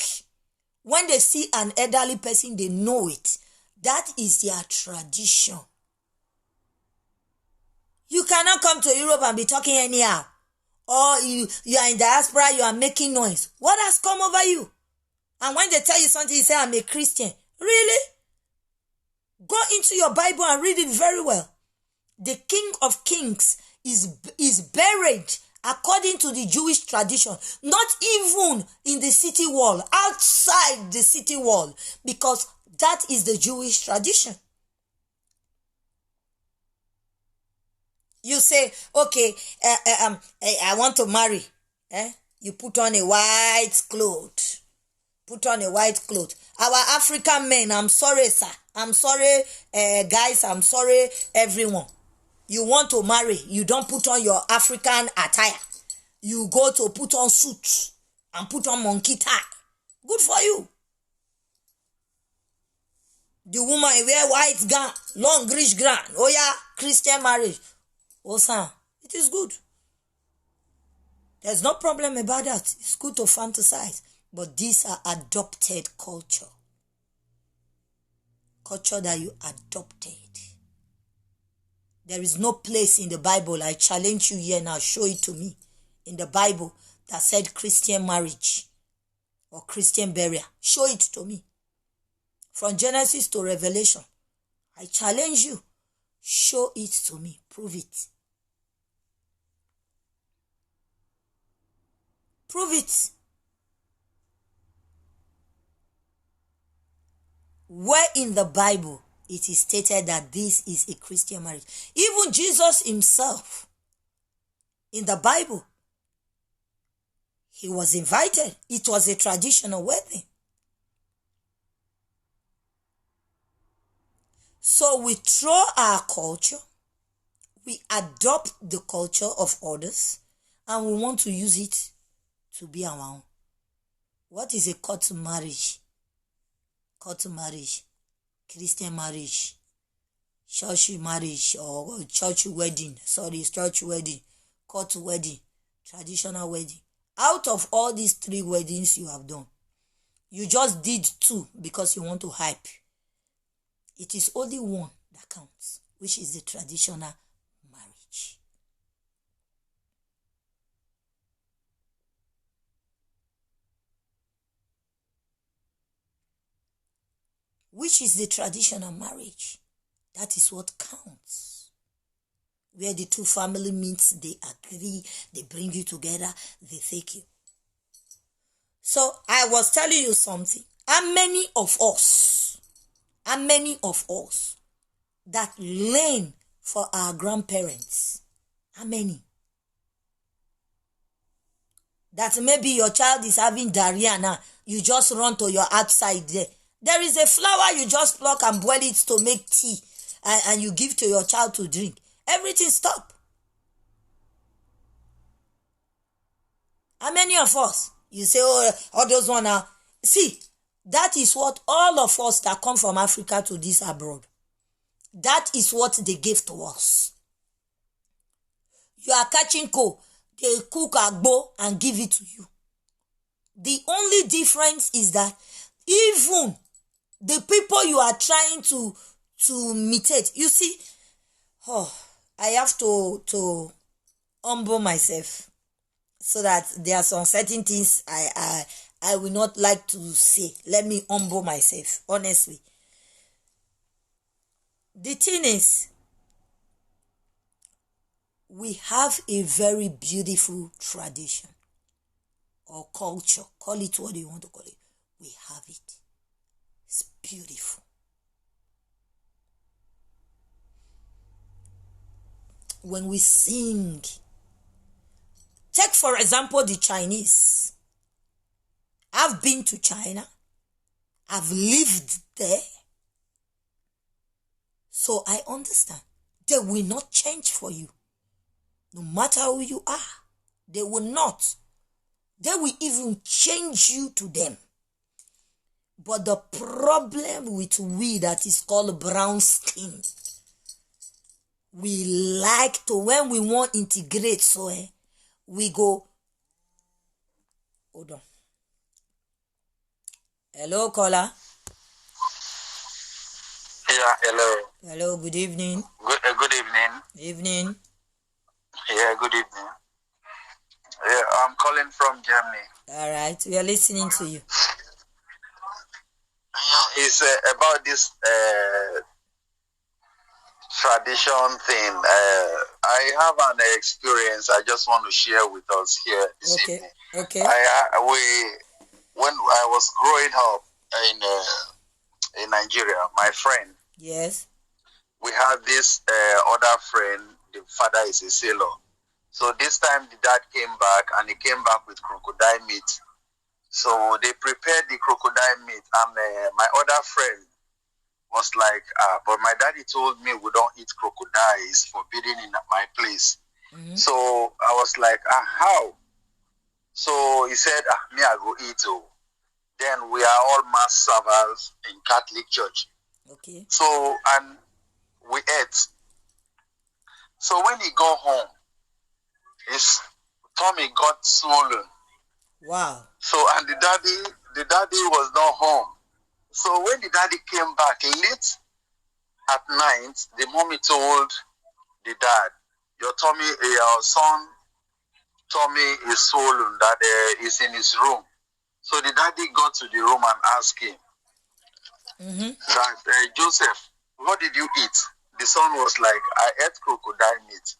when they see an elderly person, they know it. That is their tradition. You cannot come to Europe and be talking anyhow. Or you are in diaspora, you are making noise. What has come over you? And when they tell you something, you say, I'm a Christian. Really? Go into your Bible and read it very well. The King of Kings is buried according to the Jewish tradition, not even in the city wall, outside the city wall, because that is the Jewish tradition. You say, okay, I want to marry. You put on a white cloth. Put on a white cloth. Our African men, I'm sorry, sir. I'm sorry, guys. I'm sorry, everyone. You want to marry, you don't put on your African attire. You go to put on suit and put on monkey tie. Good for you. The woman wear white gown, long rich gown. Oh yeah, Christian marriage. Oh sir, it is good. There's no problem about that. It's good to fantasize. But these are adopted culture. Culture that you adopted. There is no place in the Bible, I challenge you here now, show it to me, in the Bible that said Christian marriage or Christian burial. Show it to me. From Genesis to Revelation, I challenge you. Show it to me. Prove it. Prove it. Where in the Bible it is stated that this is a Christian marriage? Even Jesus himself, in the Bible, he was invited. It was a traditional wedding. So we throw our culture, we adopt the culture of others, and we want to use it to be our own. What is a court marriage? Court marriage, Christian marriage, church marriage or church wedding, church wedding, court wedding, traditional wedding. Out of all these 3 weddings you have done, you just did 2 because you want to hype. It is only one that counts, which is the traditional marriage. Which is the traditional marriage. That is what counts. Where the 2 family meets, they agree, they bring you together, they take you. So I was telling you something. How many of us that learn for our grandparents? How many? That maybe your child is having diarrhea now. You just run to your outside there. There is a flower you just pluck and boil it to make tea. And you give to your child to drink. Everything stop. How many of us? You say, oh, all those one are... See, That is what all of us that come from Africa to this abroad, that is what they give to us. You are catching cold, they cook agbo and give it to you. The only difference is that even the people you are trying to imitate, you see, I have to humble myself, so that there are some certain things I will not like to say. Let me humble myself, honestly. The thing is, we have a very beautiful tradition or culture. Call it what you want to call it. We have it. It's beautiful. When we sing, take for example the Chinese. I've been to China. I've lived there. So I understand. They will not change for you. No matter who you are, they will not. They will even change you to them. But the problem with we that is called brown skin, we like to, when we want to integrate, so we go, hold on. Hello, caller. Yeah, hello. Hello, good evening. Good evening. Evening. Yeah, good evening. Yeah, I'm calling from Germany. All right, we are listening to you. Yeah, it's about this tradition thing. I have an experience I just want to share with us here this evening. Okay. When I was growing up in Nigeria, my friend. Yes. We had this other friend. The father is a sailor. So this time the dad came back, and he came back with crocodile meat. So they prepared the crocodile meat, and my other friend was like, but my daddy told me we don't eat crocodile, it's forbidden in my place. Mm-hmm. So I was like, how? So he said, me I go eat. Then we are all mass servers in Catholic Church. Okay. So, and we ate. So when he got home, his tummy got swollen. Wow. So, and the daddy was not home. So when the daddy came back late at night, the mommy told the dad, your son tummy is swollen, that is in his room. So the daddy got to the room and asked him, that, Joseph, what did you eat? The son was like, I ate crocodile meat.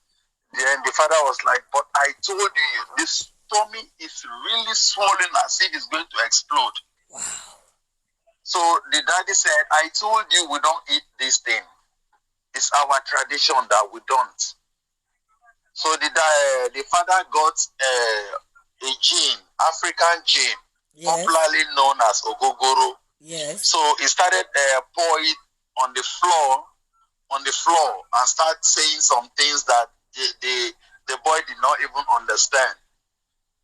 Then the father was like, but I told you, this tummy is really swollen as if it's going to explode. Wow. So the daddy said, I told you we don't eat this thing. It's our tradition that we don't. So the father got a gin, African gin, yes, popularly known as ogogoro. Yes. So he started pour it on the floor, and start saying some things that the boy did not even understand.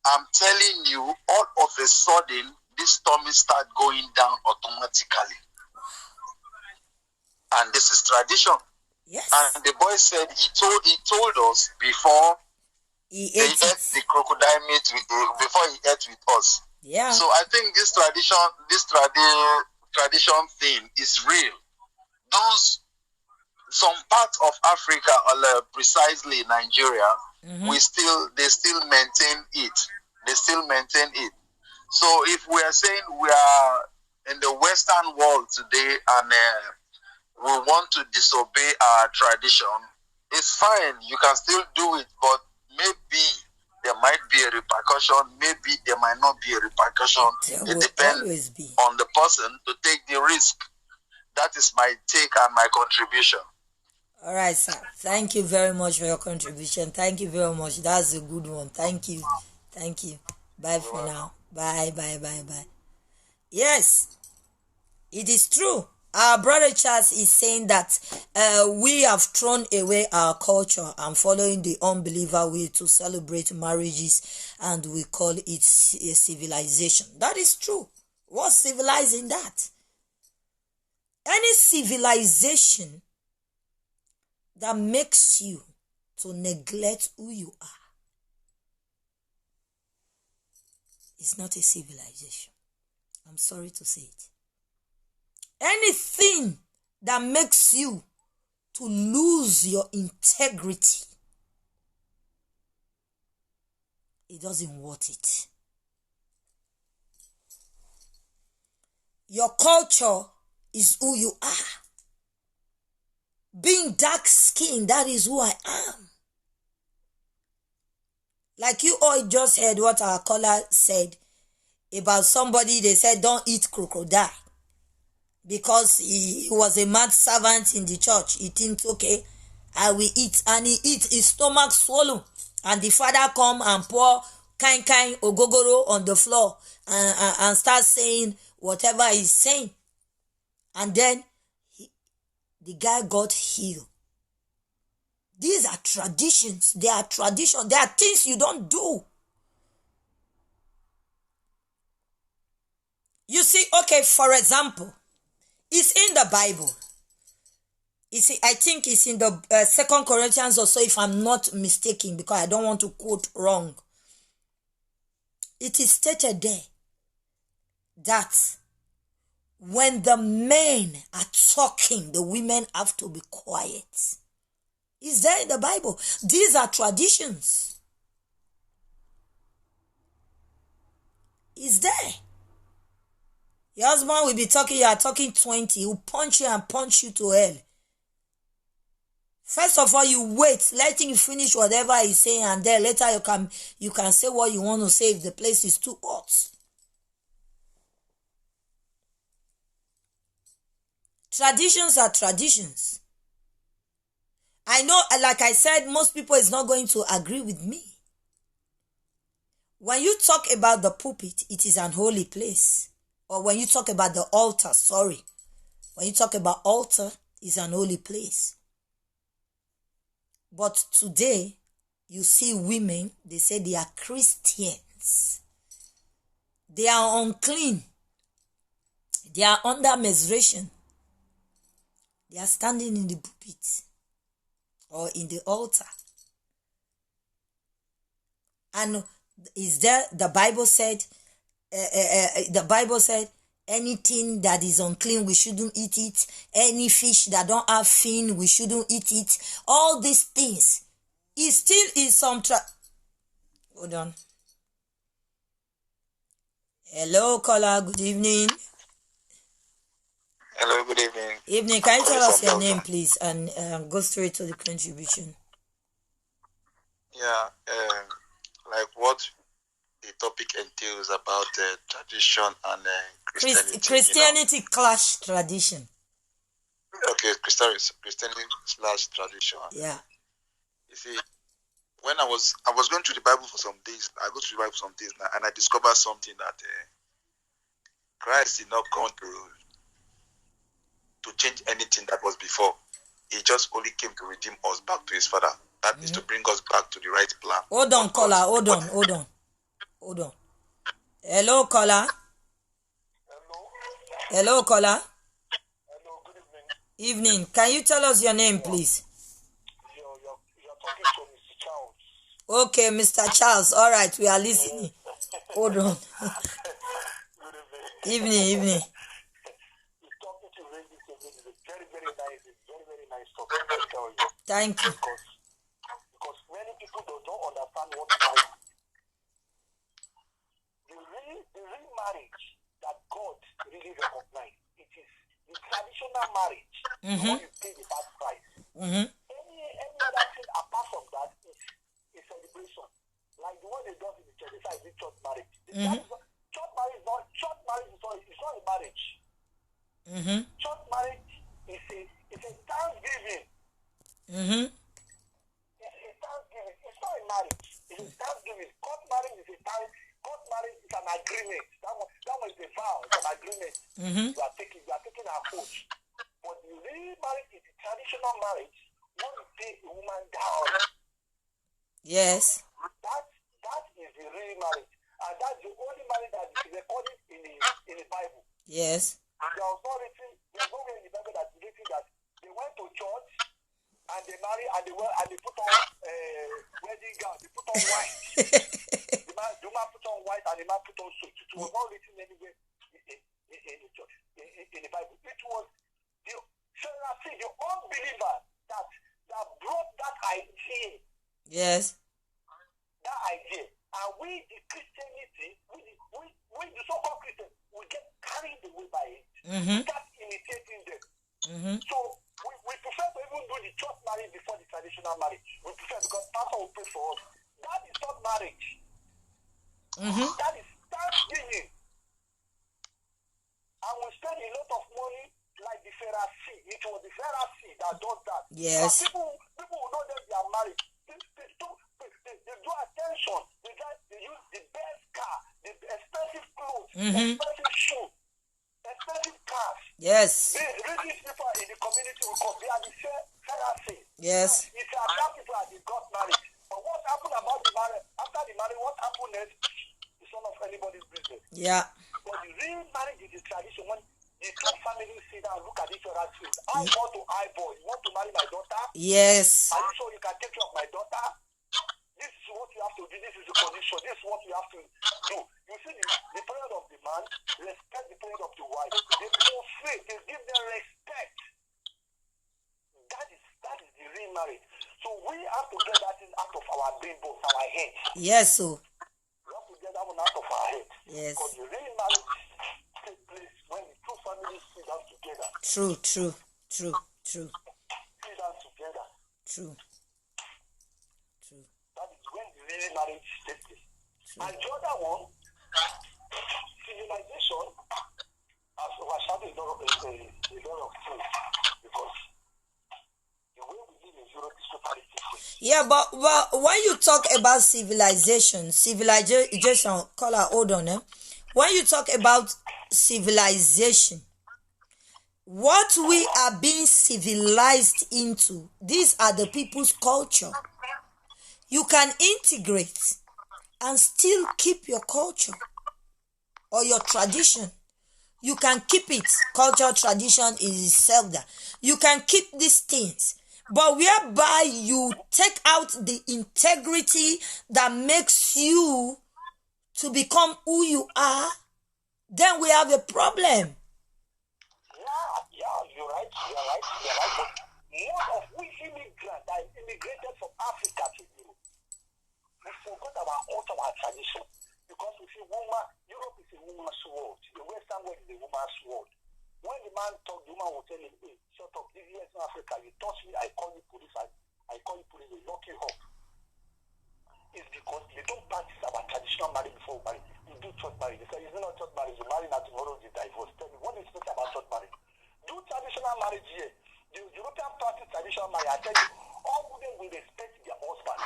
I'm telling you, all of a sudden, this tummy start going down automatically. And this is tradition. Yes. And the boy said he told us before he ate the crocodile meat before he ate with us. Yeah. So I think this tradition thing is real. Some parts of Africa, or precisely Nigeria, they still maintain it. They still maintain it. So if we are saying we are in the Western world today and we want to disobey our tradition, it's fine. You can still do it, but maybe there might be a repercussion. Maybe there might not be a repercussion. It depends on the person to take the risk. That is my take and my contribution. All right, sir. Thank you very much for your contribution. Thank you very much. That's a good one. Thank you. Thank you. Bye for now. Bye. Yes, it is true. Our brother Charles is saying that we have thrown away our culture and following the unbeliever way to celebrate marriages, and we call it a civilization. That is true. What's civilized in that? Any civilization that makes you to neglect who you are is not a civilization. I'm sorry to say it. Anything that makes you to lose your integrity, it doesn't worth it. Your culture is who you are. Being dark skinned, that is who I am. Like you all just heard what our caller said about somebody, they said don't eat crocodile because he was a mad servant in the church. He thinks, okay, I will eat, and he eat, his stomach swollen, and the father come and pour kind ogogoro on the floor and start saying whatever he's saying, and then the guy got healed. These are traditions. They are traditions. They are things you don't do. You see, okay, for example, it's in the Bible. You see, I think it's in the 2 Corinthians or so, if I'm not mistaken, because I don't want to quote wrong. It is stated there that when the men are talking, the women have to be quiet. It's there in the Bible. These are traditions. It's there. Your husband will be talking, you are talking 20. He will punch you and punch you to hell. First of all, you wait, let him finish whatever he's saying, and then later you can say what you want to say if the place is too hot. Traditions are traditions. I know, like I said, most people is not going to agree with me. When you talk about the pulpit, it is an holy place. Or when you talk about the altar, when you talk about altar, it's an holy place. But today, you see women, they say they are Christians. They are unclean. They are under menstruation. They are standing in the pulpit or in the altar. And is there, the Bible said, anything that is unclean, we shouldn't eat it. Any fish that don't have fin, we shouldn't eat it. All these things. It still is some Hold on. Hello, caller. Good evening. Hello, good evening. Evening. Can you tell us your name, please, and go straight to the contribution? Yeah, like what the topic entails about tradition and Christianity. Christianity clash tradition. Okay, Christianity/tradition. Yeah. You see, when I was going through the Bible for some days, I go through the Bible for some days now, and I discovered something that Christ did not come to change anything that was before. He just only came to redeem us back to his Father. That is to bring us back to the right plan. Hold on, caller. Hold on. Hello, caller. Hello, caller. Hello, good evening. Evening. Can you tell us your name, please? You're talking to Mr. Charles. Okay, Mr. Charles. All right, we are listening. Hold on. Good evening. Evening. The topic you raised is a very, very nice. It's very, very nice topic. I tell you. Thank you. Because many people don't understand what marriage is. The real marriage that God really recognizes, it is the traditional marriage. When you pay the bad price. Any other thing apart from that is a celebration. Like the one they do in the church, they say it's church marriage. Church marriage is not a marriage. Church marriage is a thanksgiving. It's thanksgiving. It's not a marriage. It's a thanksgiving. Court marriage is an agreement. That one is a vow. It's an agreement. You are taking an oath. But the real marriage is the traditional marriage. When you pay a woman down. Yes. That is the real marriage. And that's the only marriage that is recorded in the Bible. Yes. There's nowhere in the Bible that's written that they went to church and they marry and they put on wedding gown, they put on white. The man put on white and the man put on suit. It was not written anywhere in the church, in the Bible. It was the unbeliever that brought that idea. Yes. That idea. And we, the Christianity, we the so-called Christians, we get carried away by it. We start imitating them. So we prefer to even do the church marriage before the traditional marriage. We prefer because pastor will pray for us. That is not marriage. That is thanksgiving. And we spend a lot of money like the Pharisee. It was the Pharisee that does that. Yes. People who know that they are married, they do attention. They use the best car, the expensive clothes, expensive shoes, expensive cars. Yes. These people in the community because they are the Pharisee. Yes. It's that people that they got married. But what happened about the marriage? After the marriage, what happened next? It's none of anybody's business. Yeah. But the real marriage is the tradition. When the two families sit down and look at each other's face, eyeball to eyeball. You want to marry my daughter? Yes. Are you sure you can take care of my daughter? This is what you have to do. This is the condition. This is what you have to do. You see, the parent of the man respect the parent of the wife. They fulfill. They give them respect. That is the real marriage. So we have to get that thing out of our brain, both our heads. Yes, so. We have to get that one out of our heads. Yes. Because the real marriage takes place when the two families sit down together. True. Sit down together. True. That is when the real marriage takes place. And the other one, civilization, has overshadowed a lot of things because the way we live in Europe is totally different. Yeah, but when you talk about civilization, caller, hold on, when you talk about civilization, what we are being civilized into, these are the people's culture. You can integrate and still keep your culture or your tradition. You can keep it. Culture, tradition is self that. You can keep these things. But whereby you take out the integrity that makes you to become who you are, then we have a problem. Yeah, you're right. But most of we immigrants that immigrated from Africa to Europe, we forgot our culture, our tradition. Because we see Europe is a woman's world. The Western world is a woman's world. When the man talks, the woman will tell him, hey, shut up, this is in Africa, you touch me, I call you police, I call you police, they lock you up. It's because they don't practice our traditional marriage before marriage. You do church marriage. They say, it's not church marriage, you marry now tomorrow, you divorce. Tell me, what is special about church marriage? Do traditional marriage here. The European practice traditional marriage, I tell you, all women will respect their husband.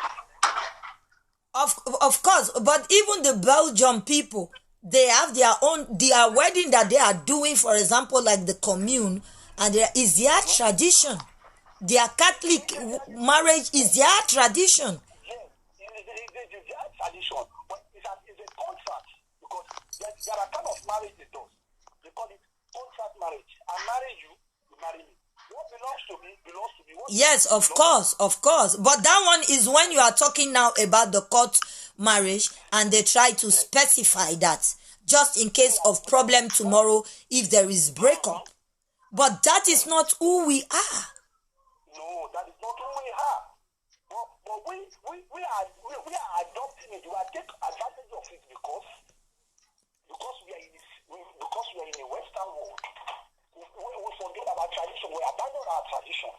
Of course, but even the Belgian people, they have their wedding that they are doing, for example, like the commune, and there is their tradition. Their Catholic marriage is their tradition. Yes, it is their tradition, but it's a contract, because there are kind of marriage they do. They call it contract marriage. I marry you, you marry me. What belongs to me belongs to me. Yes, of course. But that one is when you are talking now about the court marriage, and they try to specify that just in case of problem tomorrow if there is breakup. But that is not who we are. No, that is not who we are. But we are adopting it. We are taking advantage of it because we are in a Western world. We forget about tradition. We abandon our tradition.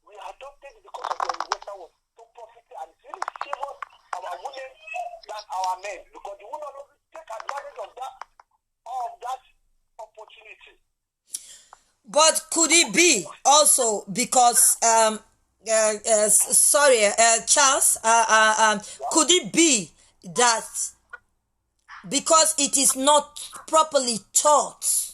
We adopted it because we are in the Western world to profit, and it's really favors our women than our men, because the women will take advantage of that opportunity. But could it be also because Charles, could it be that because it is not properly taught,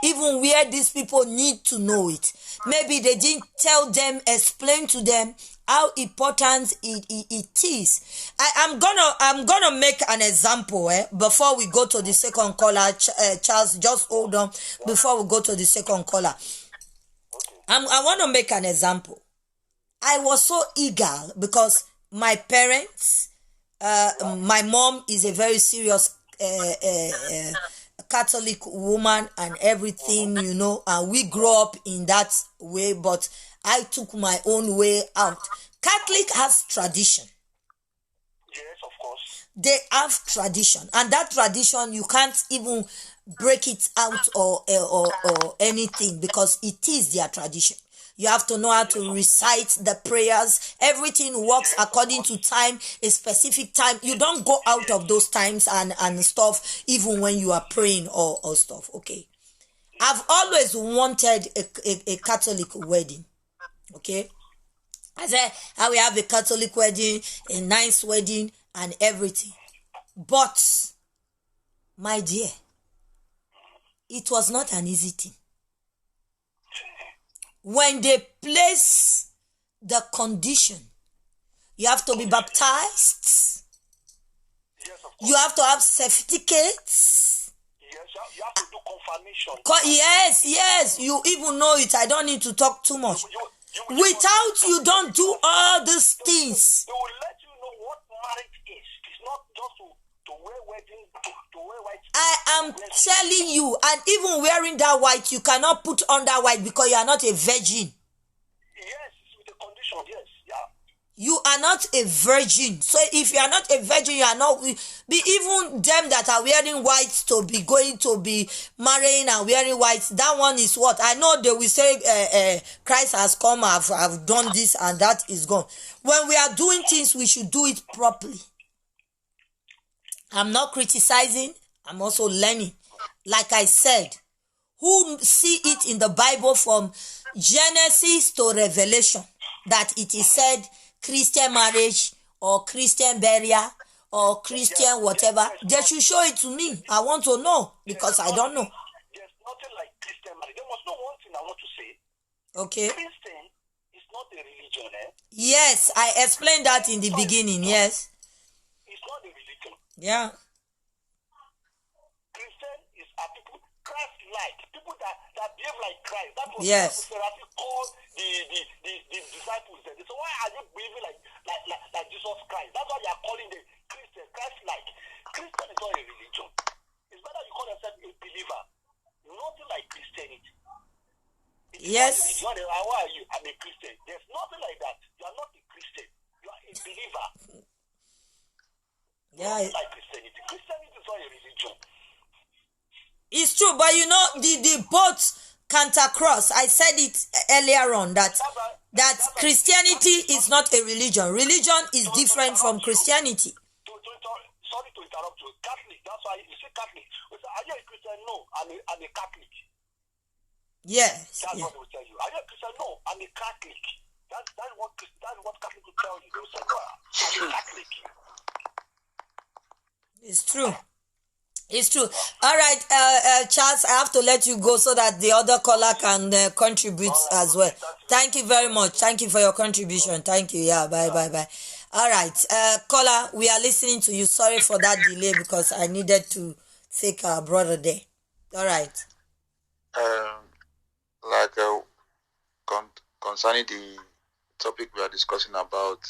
even where these people need to know it, maybe they didn't tell them, explain to them how important it is. I'm gonna make an example before we go to the second caller. Charles, just hold on before we go to the second caller. I want to make an example. I was so eager because my parents, my mom is a very serious Catholic woman and everything, and we grew up in that way, but I took my own way out. Catholic has tradition. Yes, of course. They have tradition, and that tradition you can't even break it out or anything, because it is their tradition. You have to know how to recite the prayers. Everything works according to time, a specific time. You don't go out of those times and stuff, even when you are praying or stuff. Okay. I've always wanted a Catholic wedding. Okay. I said, I will have a Catholic wedding, a nice wedding, and everything. But, my dear, it was not an easy thing. When they place the condition, you have to be baptized. Yes, of course. You have to have certificates. Yes, you have to do confirmation. Yes, you even know it. I don't need to talk too much. Without you don't do all these things. They will let you know what marriage is. It's not just to wear wedding, to wear white. I am telling you, and even wearing that white, you cannot put on that white because you are not a virgin. Yes, with the condition, yes, yeah. You are not a virgin. So if you are not a virgin, you are not be even them that are wearing white to be going to be marrying and wearing white. That one is what? I know they will say Christ has come, I've done this, and that is gone. When we are doing things, we should do it properly. I'm not criticizing, I'm also learning. Like I said, who see it in the Bible from Genesis to Revelation that it is said Christian marriage or Christian burial or Christian whatever, they should show it to me. I want to know, because I don't know. There's nothing like Christian marriage. There must know one thing I want to say. Okay. Christian is not a religion, Yes, I explained that in the beginning, yes. It's not a religion. Yeah. Christian is a people, Christ-like, people that behave like Christ. That was yes. what called the disciples. They said, why are you behaving like Jesus Christ? That's why they are calling the Christian, Christ-like. Christian is not a religion. It's better you call yourself a believer. Nothing like Christianity. Yes. Why are you? I'm a Christian. There's nothing like that. You are not a Christian. You are a believer. Yeah. Nothing like Christianity. Christianity is not a religion. It's true, but the both countercross. I said it earlier on that Christianity is not a religion. Religion is different from Christianity. Sorry to interrupt you. Catholic, that's why you say Catholic. Are you a Christian? No, I'm a Catholic. Yes. That's what they will tell you. Are you a Christian? No, I'm a Catholic. That's what Catholic will tell you. They will say, no, I'm a Catholic. It's true. It's true. All right, Charles, I have to let you go so that the other caller can contribute as well. Thank you very much. Thank you for your contribution. Thank you. Yeah, bye. All right, caller, we are listening to you. Sorry for that delay because I needed to take our brother there. All right. Concerning the topic we are discussing about,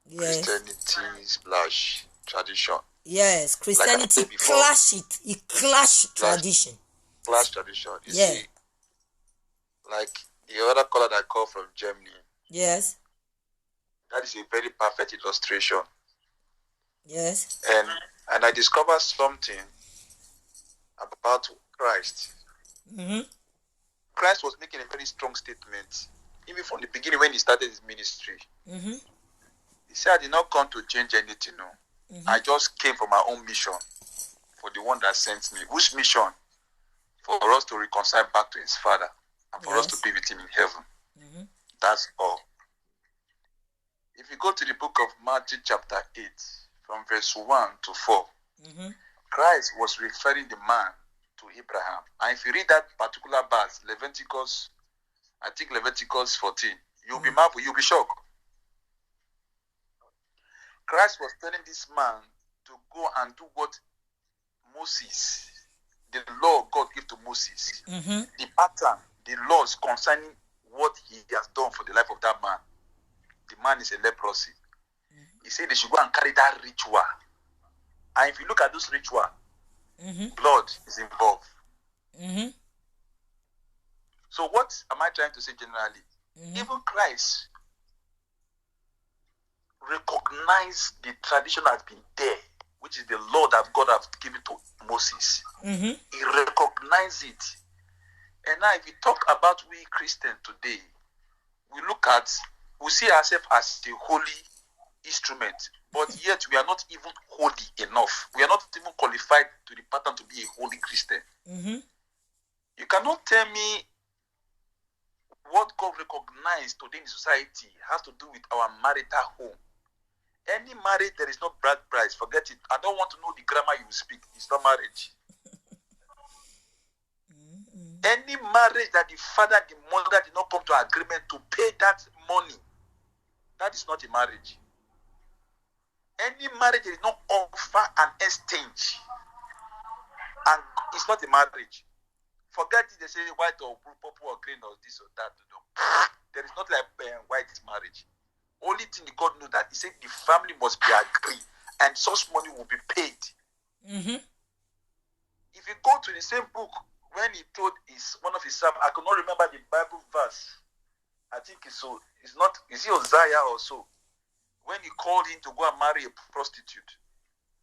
yes. Christianity/tradition. Yes, Christianity clash it. It clash tradition. Clash tradition. You yeah. see, like the other caller that called from Germany. Yes. That is a very perfect illustration. Yes. And I discovered something about Christ. Mm-hmm. Christ was making a very strong statement, even from the beginning when he started his ministry. Mm-hmm. He said, I did not come to change anything, no. Mm-hmm. I just came for my own mission, for the one that sent me. Whose mission? For us to reconcile back to his Father, and for us to be with him in heaven. Mm-hmm. That's all. If you go to the book of Matthew chapter 8, from verse 1 to 4, mm-hmm. Christ was referring the man to Abraham. And if you read that particular verse, Leviticus 14, you'll be marveled, you'll be shocked. Christ was telling this man to go and do what Moses, the law God gave to Moses, the pattern, the laws concerning what he has done for the life of that man. The man is a leprosy. He said they should go and carry that ritual. And if you look at those ritual, blood is involved. So what am I trying to say generally? Even Christ recognized the tradition has been there, which is the law that God has given to Moses. He recognized it. And now if we talk about we Christians today, we see ourselves as a holy instrument, but yet we are not even holy enough. We are not even qualified to the pattern to be a holy Christian. You cannot tell me what God recognized today in society has to do with our marital home. Any marriage there is no bride price, forget it. I don't want to know the grammar you speak. It's not marriage. Any marriage that the father and the mother did not come to agreement to pay that money, that is not a marriage. Any marriage that did not offer an exchange, and it's not a marriage. Forget it, they say white or blue, purple or green or this or that. No. There is not like white marriage. Only thing God knows that he said the family must be agreed and such money will be paid. If you go to the same book, when he told one of his sons, I could not remember the Bible verse. I think is it Isaiah or so? When he called him to go and marry a prostitute.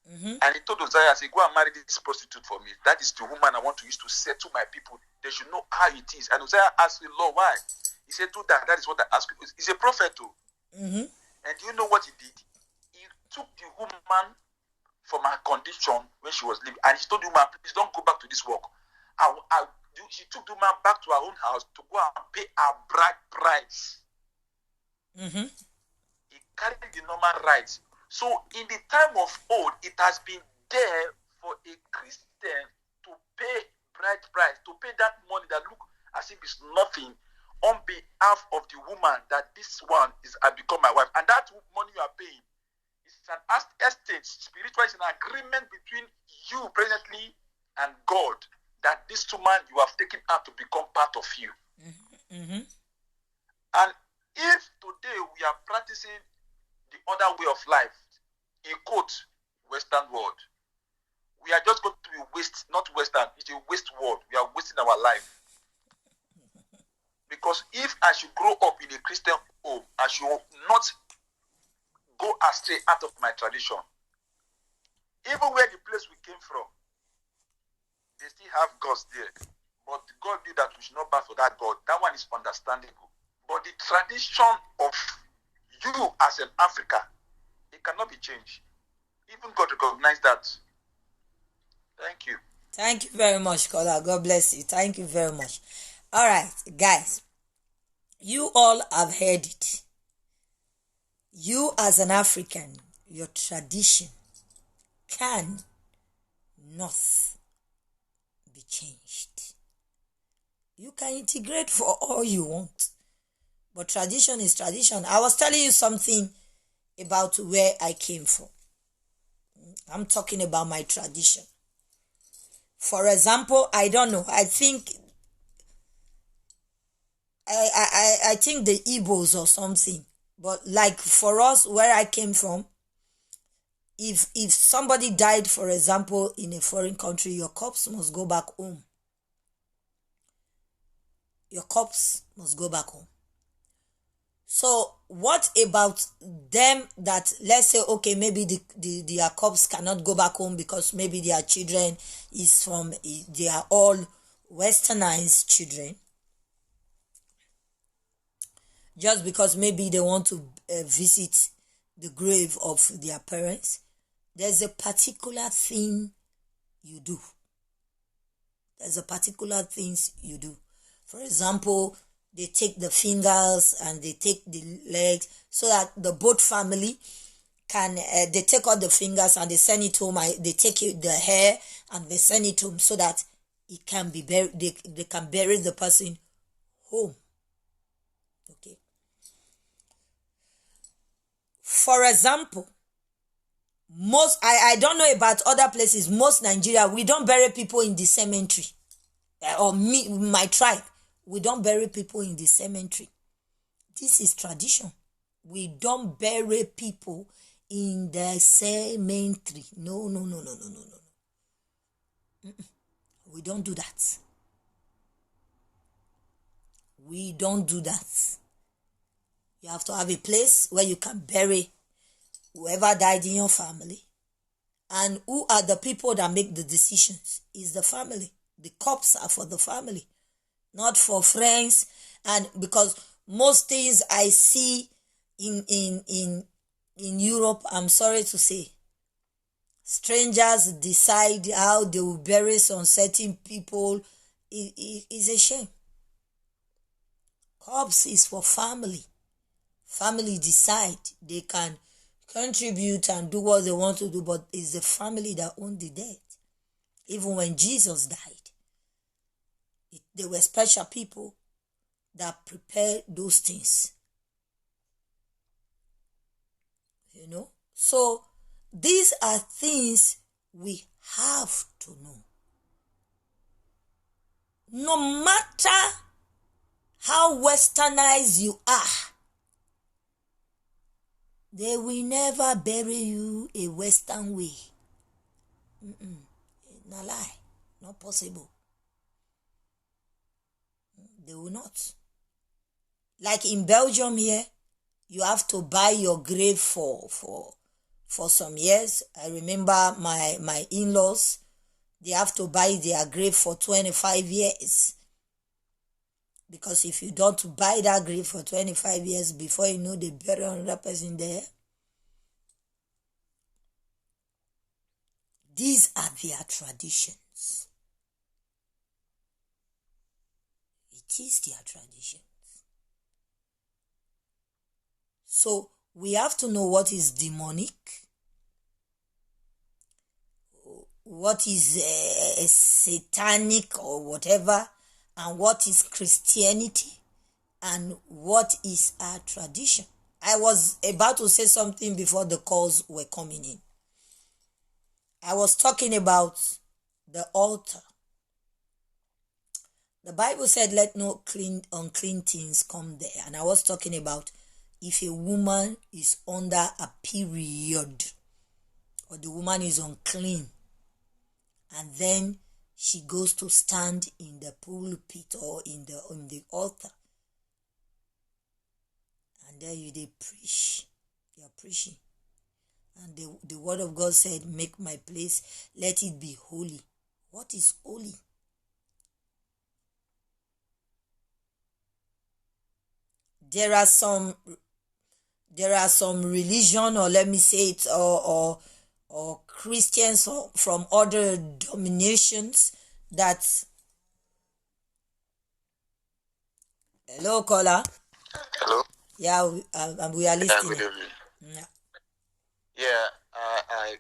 And he told Uzziah, say, go and marry this prostitute for me. That is the woman I want to use to settle my people. They should know how it is. And Uzziah asked the Lord, why? He said, do that. That is what I asked you. He's a prophet too. And do you know what he did? He took the woman from her condition when she was living. And he told the woman, please don't go back to this work. She took the woman back to her own house to go and pay her bride price. He carried the normal rights. So in the time of old, it has been there for a Christian to pay bride price, to pay that money that look as if it's nothing on behalf of the woman that this one has become my wife. And that money you are paying is an exchange, spiritual, is an agreement between you presently and God that this woman you have taken out to become part of you. And if today we are practicing the other way of life, in quote, Western world, we are just going to be not Western, it's a waste world. We are wasting our life. Because if I should grow up in a Christian home, I should not go astray out of my tradition. Even where the place we came from, they still have gods there. But God knew that we should not bow for that God. That one is understandable. But the tradition of you as an African, it cannot be changed. Even God recognized that. Thank you. Thank you very much, Kola. God bless you. Thank you very much. All right, guys. You all have heard it. You as an African, your tradition can not be changed. You can integrate for all you want. But tradition is tradition. I was telling you something about where I came from. I'm talking about my tradition. For example, I don't know. I think I think the Igbos or something. But like for us, where I came from, if somebody died, for example, in a foreign country, your corpse must go back home. Your corpse must go back home. So what about them that, let's say, okay, maybe their corpse cannot go back home because maybe their children they are all westernized children. Just because maybe they want to visit the grave of their parents, there's a particular thing you do. There's a particular things you do. For example, they take the fingers and they take the legs so that the both family can, they take out the fingers and they send it home. They take the hair and they send it home so that it can be buried. They can bury the person home. Okay. For example, I don't know about other places. Most Nigeria, we don't bury people in the cemetery. Or me, my tribe, we don't bury people in the cemetery. This is tradition. We don't bury people in the cemetery. No. We don't do that. We don't do that. You have to have a place where you can bury whoever died in your family. And who are the people that make the decisions? Is the family. The corpses are for the family, not for friends. And because most things I see in Europe, I'm sorry to say, strangers decide how they will bury some certain people. It is a shame. Corpse is for family. Family decide. They can contribute and do what they want to do, but it's the family that own the dead. Even when Jesus died, there were special people that prepared those things. So these are things we have to know. No matter how westernized you are, they will never bury you a Western way. No lie. Not possible. They will not. Like in Belgium here, you have to buy your grave for some years. I remember my in-laws, they have to buy their grave for 25 years. Because if you don't buy that grave for 25 years, before you know, they bury another person there. These are their traditions. It is their traditions. So we have to know what is demonic, what is satanic or whatever, and what is Christianity, and what is our tradition. I was about to say something before the calls were coming in. I was talking about the altar. The Bible said, let no unclean things come there. And I was talking about if a woman is under a period, or the woman is unclean, and then she goes to stand in the pulpit or in the altar, and there they preach. They are preaching. And the word of God said, make my place, let it be holy. What is holy? There are some religion, or let me say it, or Christians from other denominations that... Hello, caller. Hello. Yeah, we are listening. Good evening. Yeah, I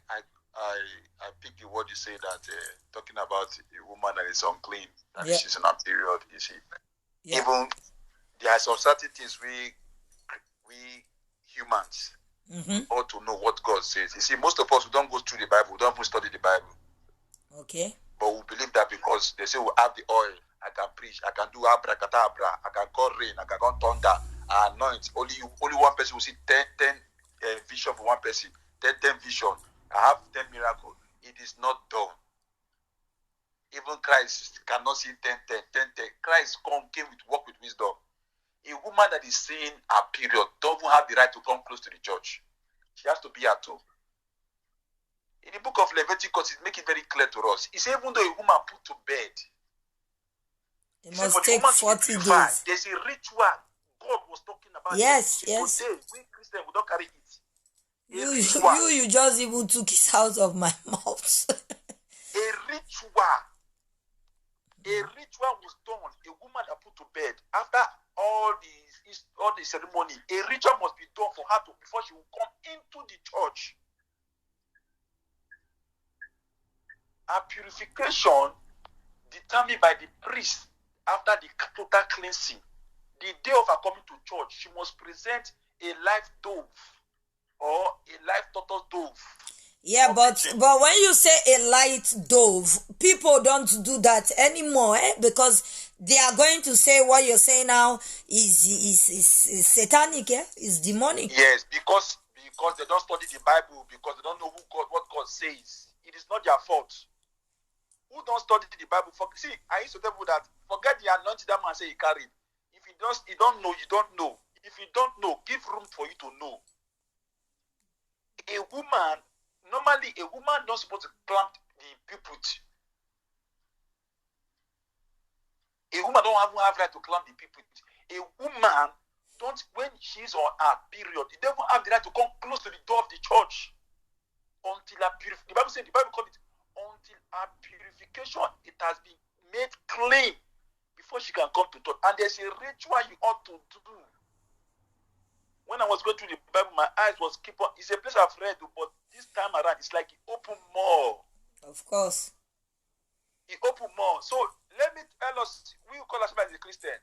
picked the word you say that talking about a woman that is unclean, that she's in a period. You see, even there are some certain things we humans ought to know what God says. You see, most of us, we don't go through the Bible, we don't even study the Bible. Okay. But we believe that because they say we have the oil, I can preach, I can do abracadabra, I can call rain, I can call thunder, I anoint. Only one person will see 10 vision for one person, 10 vision. I have 10 miracles. It is not done. Even Christ cannot see 10. Christ came with work with wisdom. A woman that is seeing her period doesn't have the right to come close to the church. She has to be at home. In the book of Leviticus, it makes it very clear to us. It says even though a woman put to bed, it must take 40 days. There's a ritual God was talking about. Yes. Today, we Christians, we don't carry it. You just even took it out of my mouth. A ritual was done. A woman that put to bed after all the ceremony. A ritual must be done for her before she will come into the church. Her purification determined by the priest after the total cleansing. The day of her coming to church, she must present a live dove or a live turtle dove. Yeah, for but preaching. when you say a light dove, people don't do that anymore, because they are going to say what you're saying now is satanic, is demonic. Yes, because they don't study the Bible, because they don't know what God says. It is not their fault. Who don't study the Bible? See, I used to tell people that forget the anointing that man say he carried. If you don't know, you don't know. If you don't know, give room for you to know. Normally a woman not supposed to clamp the pulpit. A woman don't have right to clamp the pulpit. A woman don't, when she's on her period, they don't have the right to come close to the door of the church until her purification. The Bible called it until her purification, it has been made clean before she can come to church. And there's a ritual you ought to do. When I was going through the Bible, my eyes was keep on. It's a place I've read, but this time around, it's like it opened more. Of course. It opened more. So let me tell us, we call ourselves as a Christian.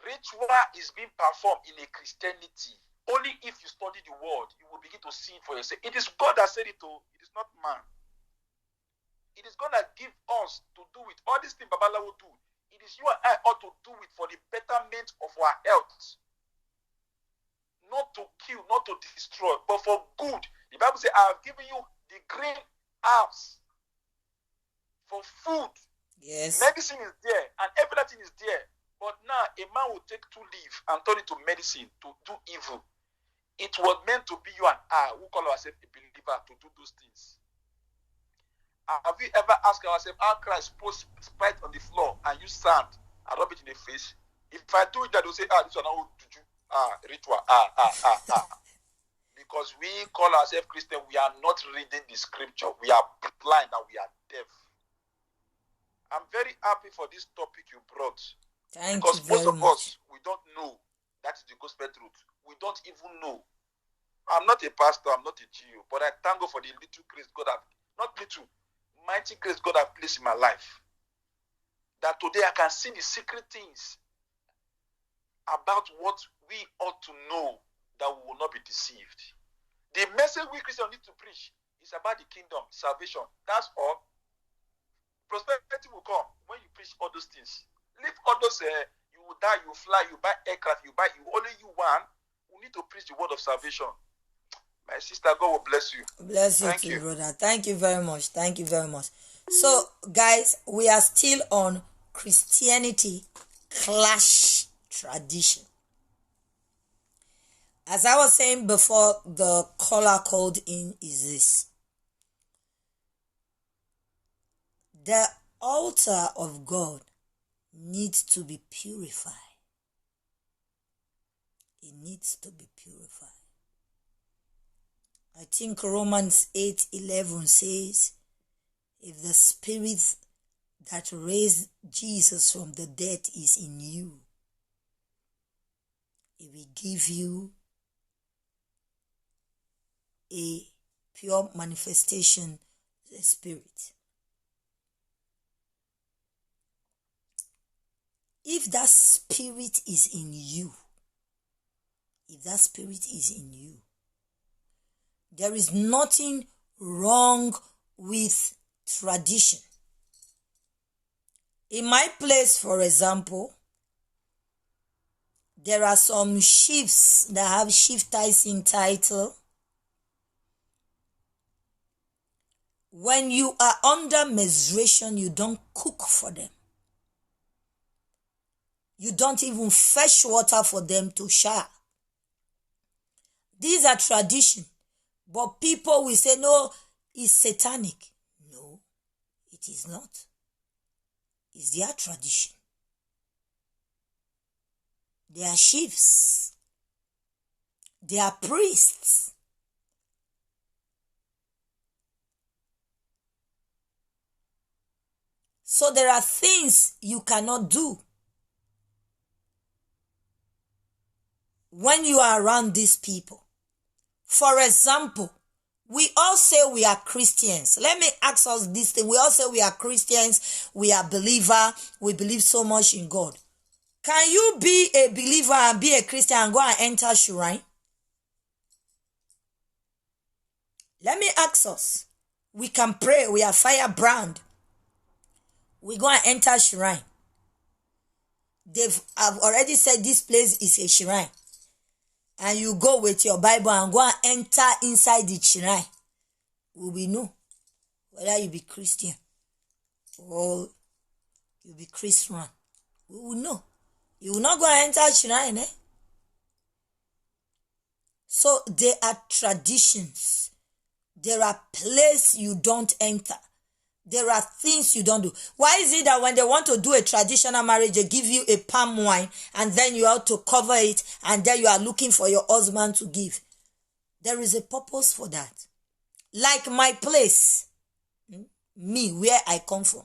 Ritual is being performed in a Christianity. Only if you study the word, you will begin to see it for yourself. It is God that said it, it is not man. It is God that give us to do it. All these things Babala will do. It is you and I ought to do it for the betterment of our health. Not to kill, not to destroy, but for good. The Bible says, I have given you the green herbs for food. Yes. Medicine is there, and everything is there. But now a man will take 2 leaves and turn it to medicine to do evil. It was meant to be you and I who call ourselves a believer to do those things. Have we ever asked ourselves how Christ put Sprite on the floor and use sand and rub it in the face? If I do it, that will say, this one how do you? Ritual. Because we call ourselves Christian, we are not reading the scripture. We are blind and we are deaf. I'm very happy for this topic you brought. Thank because you very most of much. us, we don't know that is the gospel truth. We don't even know. I'm not a pastor, I'm not a GU, but I thank God for the little grace God have, not little, mighty grace God have placed in my life. That today I can see the secret things about what we ought to know, that we will not be deceived. The message we Christians need to preach is about the kingdom, salvation. That's all. Prosperity will come when you preach all those things. Leave all those, you will die, you will fly, you buy aircraft, only you one. We need to preach the word of salvation. My sister, God will bless you. Bless you too, brother. Thank you very much. Thank you very much. So, guys, we are still on Christianity clash tradition. As I was saying before the caller called in, is this: the altar of God needs to be purified. It needs to be purified. I think Romans 8:11 says, if the spirit that raised Jesus from the dead is in you, it will give you a pure manifestation of the spirit. If that spirit is in you, there is nothing wrong with tradition. In my place, for example, there are some chiefs that have chief ties in title. When you are under menstruation, you don't cook for them. You don't even fetch water for them to shower. These are tradition. But people will say, no, it's satanic. No, it is not. It's their tradition. They are chiefs. They are priests. So there are things you cannot do when you are around these people. For example, we all say we are Christians. Let me ask us this thing. We all say we are Christians. We are believer. We believe so much in God. Can you be a believer and be a Christian and go and enter shrine? Let me ask us. We can pray. We are firebrand. We go and enter shrine. I've already said this place is a shrine. And you go with your Bible and go and enter inside the shrine. We will know whether you be Christian or you be Christian. We will know. You will not go and enter shrine, eh? So there are traditions. There are places you don't enter. There are things you don't do. Why is it that when they want to do a traditional marriage, they give you a palm wine and then you have to cover it and then you are looking for your husband to give? There is a purpose for that. Like my place, me, where I come from.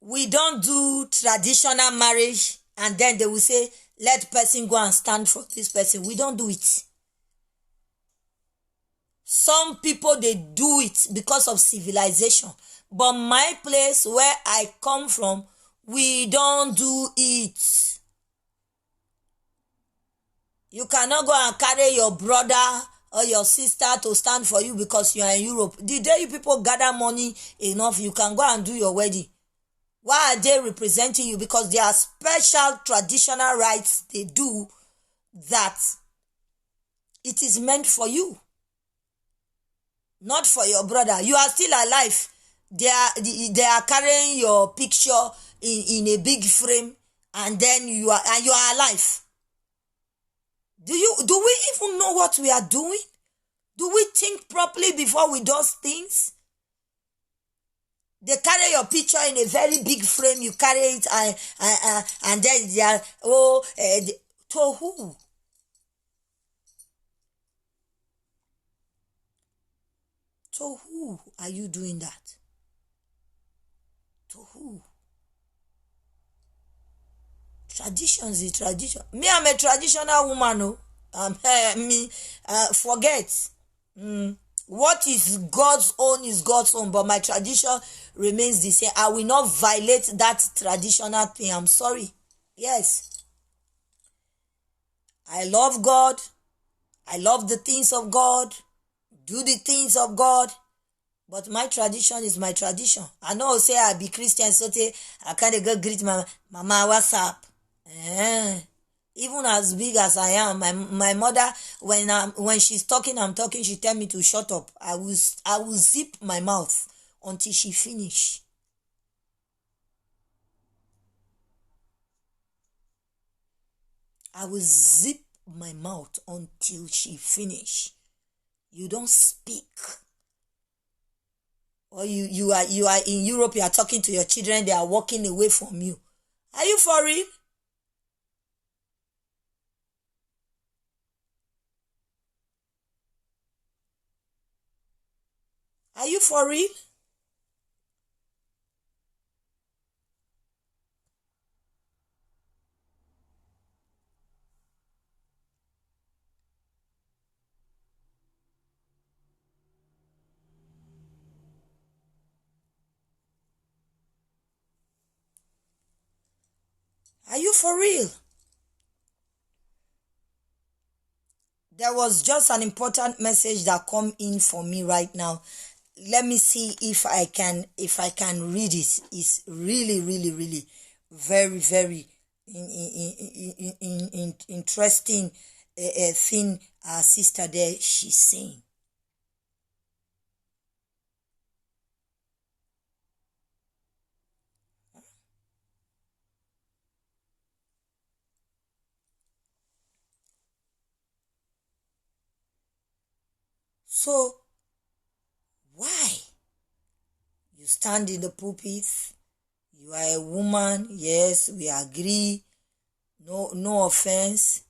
We don't do traditional marriage and then they will say, let person go and stand for this person. We don't do it. Some people, they do it because of civilization. But my place where I come from, we don't do it. You cannot go and carry your brother or your sister to stand for you because you are in Europe. The day you people gather money enough, you can go and do your wedding. Why are they representing you? Because there are special traditional rites they do that it is meant for you. Not for your brother. You are still alive. They are carrying your picture in a big frame, and then you are alive. Do we even know what we are doing? Do we think properly before we do things? They carry your picture in a very big frame. You carry it and then they are to who? To who are you doing that? To who? Tradition is a tradition. Me, I'm a traditional woman. Forget. What is God's own is God's own, but my tradition remains the same. I will not violate that traditional thing. I'm sorry. Yes. I love God. I love the things of God. Do the things of God, but my tradition is my tradition. I know say I be Christian, so I can't go greet my mama, what's up? Even as big as I am, my mother, when she's talking, I'm talking, she tell me to shut up. I will zip my mouth until she finish. I will zip my mouth until she finish. You don't speak. Or you are in Europe, you are talking to your children, they are walking away from you. Are you for real? Are you for real? Are you for real? There was just an important message that come in for me right now. Let me see if I can read it. It's really, really, really very, very interesting thing our sister there she's saying. So, why? You stand in the pulpit, you are a woman, yes, we agree, no offense.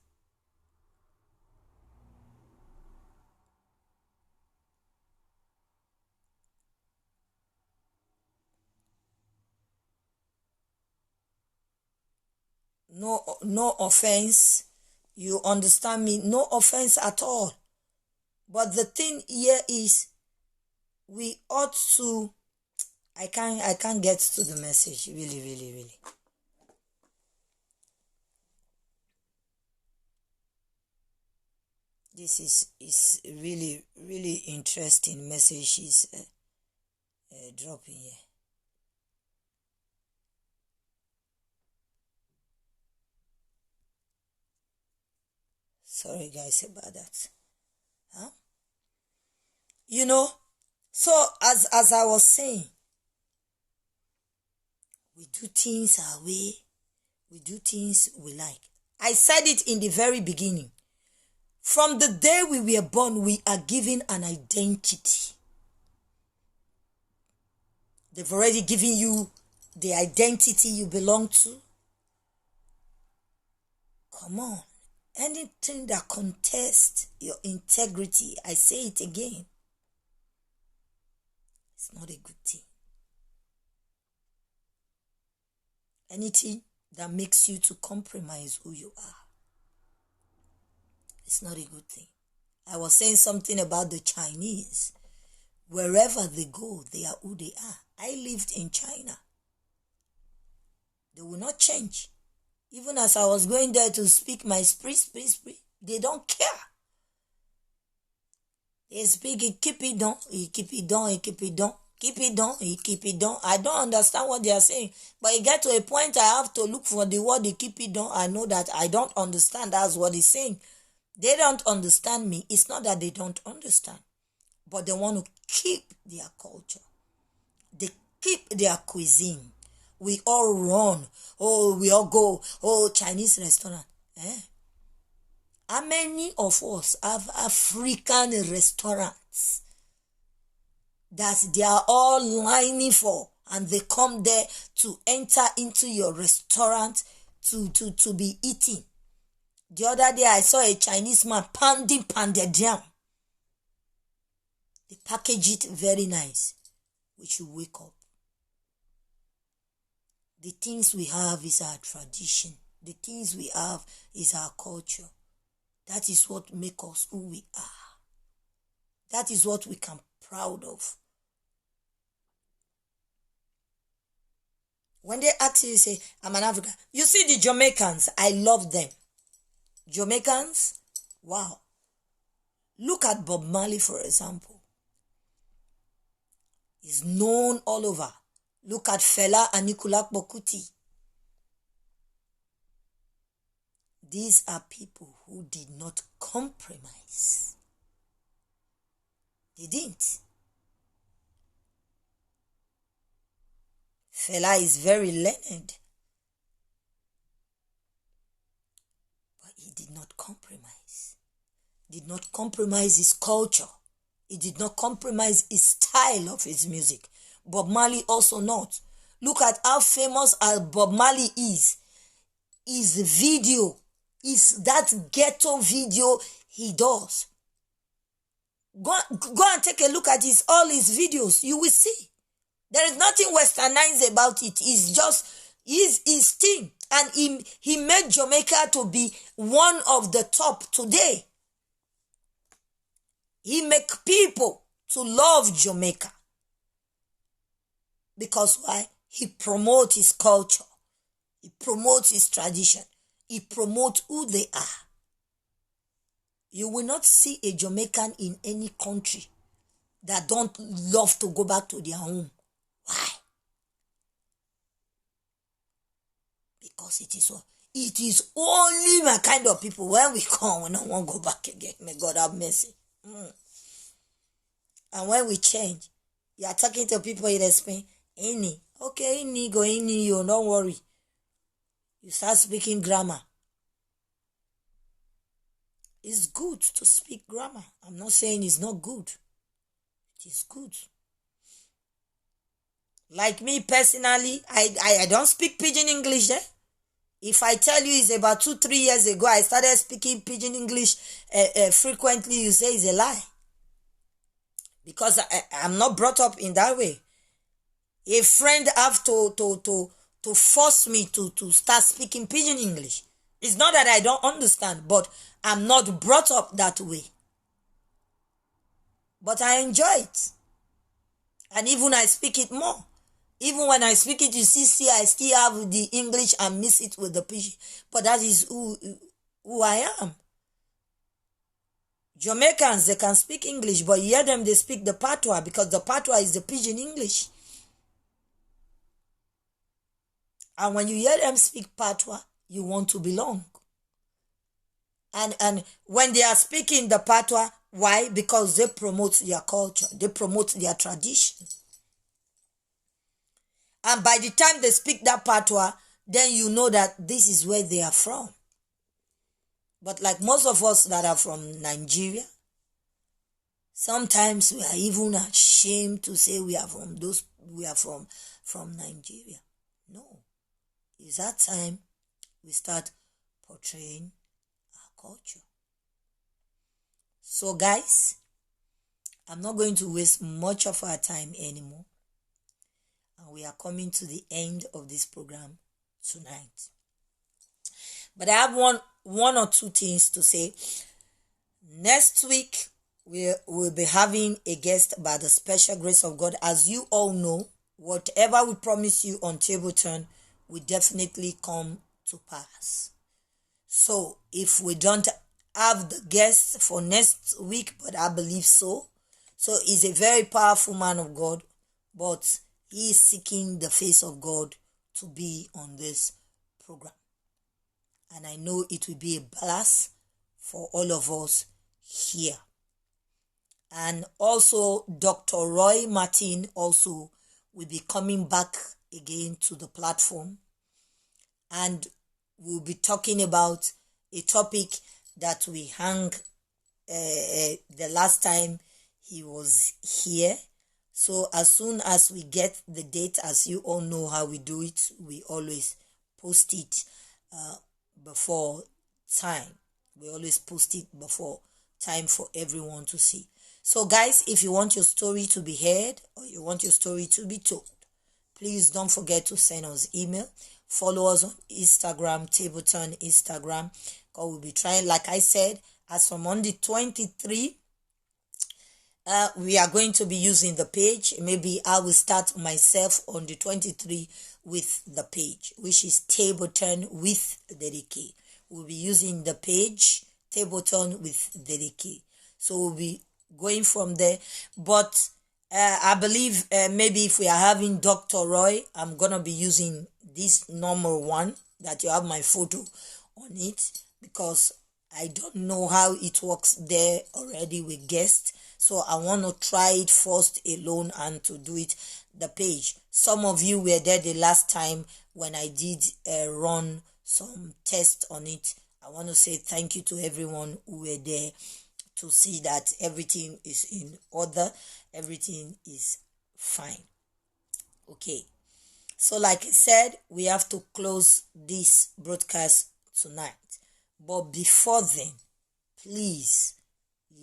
No offense. You understand me? No offense at all. But the thing here is, we ought to. I can't get to the message. Really, really, really. This is really, really interesting message she's dropping here. Sorry guys about that. Huh? You know, so as I was saying, we do things our way, we do things we like. I said it in the very beginning. From the day we were born, we are given an identity. They've already given you the identity you belong to. Come on. Anything that contests your integrity, I say it again, it's not a good thing. Anything that makes you to compromise who you are, it's not a good thing. I was saying something about the Chinese. Wherever they go, they are who they are. I lived in China. They will not change. Even as I was going there to speak my speech, they don't care. They speak, keep it down, keep it down, keep it down, keep it down, keep it down. I don't understand what they are saying. But it gets to a point I have to look for the word, they keep it down. I know that I don't understand. That's what he's saying. They don't understand me. It's not that they don't understand, but they want to keep their culture. They keep their cuisine. We all run. Oh, we all go. Oh, Chinese restaurant. How many of us have African restaurants that they are all lining for, and they come there to enter into your restaurant to be eating? The other day I saw a Chinese man pounding pounded yam. They package it very nice. We should wake up. The things we have is our tradition. The things we have is our culture. That is what makes us who we are. That is what we can be proud of. When they ask you, say, I'm an African. You see the Jamaicans, I love them. Jamaicans, wow. Look at Bob Marley, for example. He's known all over. Look at Fela Anikulapo Kuti. These are people who did not compromise. They didn't. Fela is very learned, but he did not compromise. Did not compromise his culture. He did not compromise his style of his music. Bob Marley also not. Look at how famous Bob Marley is. His video is that ghetto video he does. Go and take a look at all his videos. You will see. There is nothing westernized about it. It's just his thing. And he made Jamaica to be one of the top today. He make people to love Jamaica. Because why? He promotes his culture. He promotes his tradition. He promotes who they are. You will not see a Jamaican in any country that don't love to go back to their home. Why? Because it is only my kind of people. When we come, we don't want to go back again. May God have mercy. And when we change, you are talking to people in Spain. Okay, go you, don't worry. You start speaking grammar. It's good to speak grammar. I'm not saying it's not good. It is good. Like me personally, I don't speak Pidgin English there. If I tell you it's about 2-3 years ago, I started speaking Pidgin English frequently, you say it's a lie. Because I'm not brought up in that way. A friend have to force me to start speaking Pidgin English. It's not that I don't understand, but I'm not brought up that way. But I enjoy it. And even I speak it more. Even when I speak it, you see, I still have the English and mix it with the Pidgin. But that is who I am. Jamaicans, they can speak English, but you hear them, they speak the patois, because the patois is the pidgin English. And when you hear them speak patois, you want to belong. And when they are speaking the patois, why? Because they promote their culture, they promote their tradition. And by the time they speak that patois, then you know that this is where they are from. But like most of us that are from Nigeria, sometimes we are even ashamed to say we are from Nigeria. No. It's that time we start portraying our culture. So guys, I'm not going to waste much of our time anymore. And we are coming to the end of this program tonight. But I have one or two things to say. Next week, we'll be having a guest by the special grace of God. As you all know, whatever we promise you on TableTurn will definitely come to pass. So if we don't have the guest for next week, but I believe so. So he's a very powerful man of God, but he is seeking the face of God to be on this program. And I know it will be a blast for all of us here. And also Dr. Roy Martin also will be coming back again to the platform. And we'll be talking about a topic that we hung the last time he was here. So as soon as we get the date, as you all know how we do it, we always post it before time. We always post it before time for everyone to see. So guys, if you want your story to be heard or you want your story to be told, please don't forget to send us email. Follow us on Instagram, TableTurn Instagram. God will be trying, like I said, as from on the 23, we are going to be using the page. Maybe I will start myself on the 23 with the page, which is TableTurn with DDK. We'll be using the page TableTurn with DDK. So we'll be going from there. But I believe maybe if we are having Dr. Roy, I'm going to be using this normal one that you have my photo on it, because I don't know how it works there already with guests. So I want to try it first alone and to do it the page. Some of you were there the last time when I did run some tests on it. I want to say thank you to everyone who were there to see that everything is in order. Everything is fine. Okay. So like I said, we have to close this broadcast tonight. But before then, please,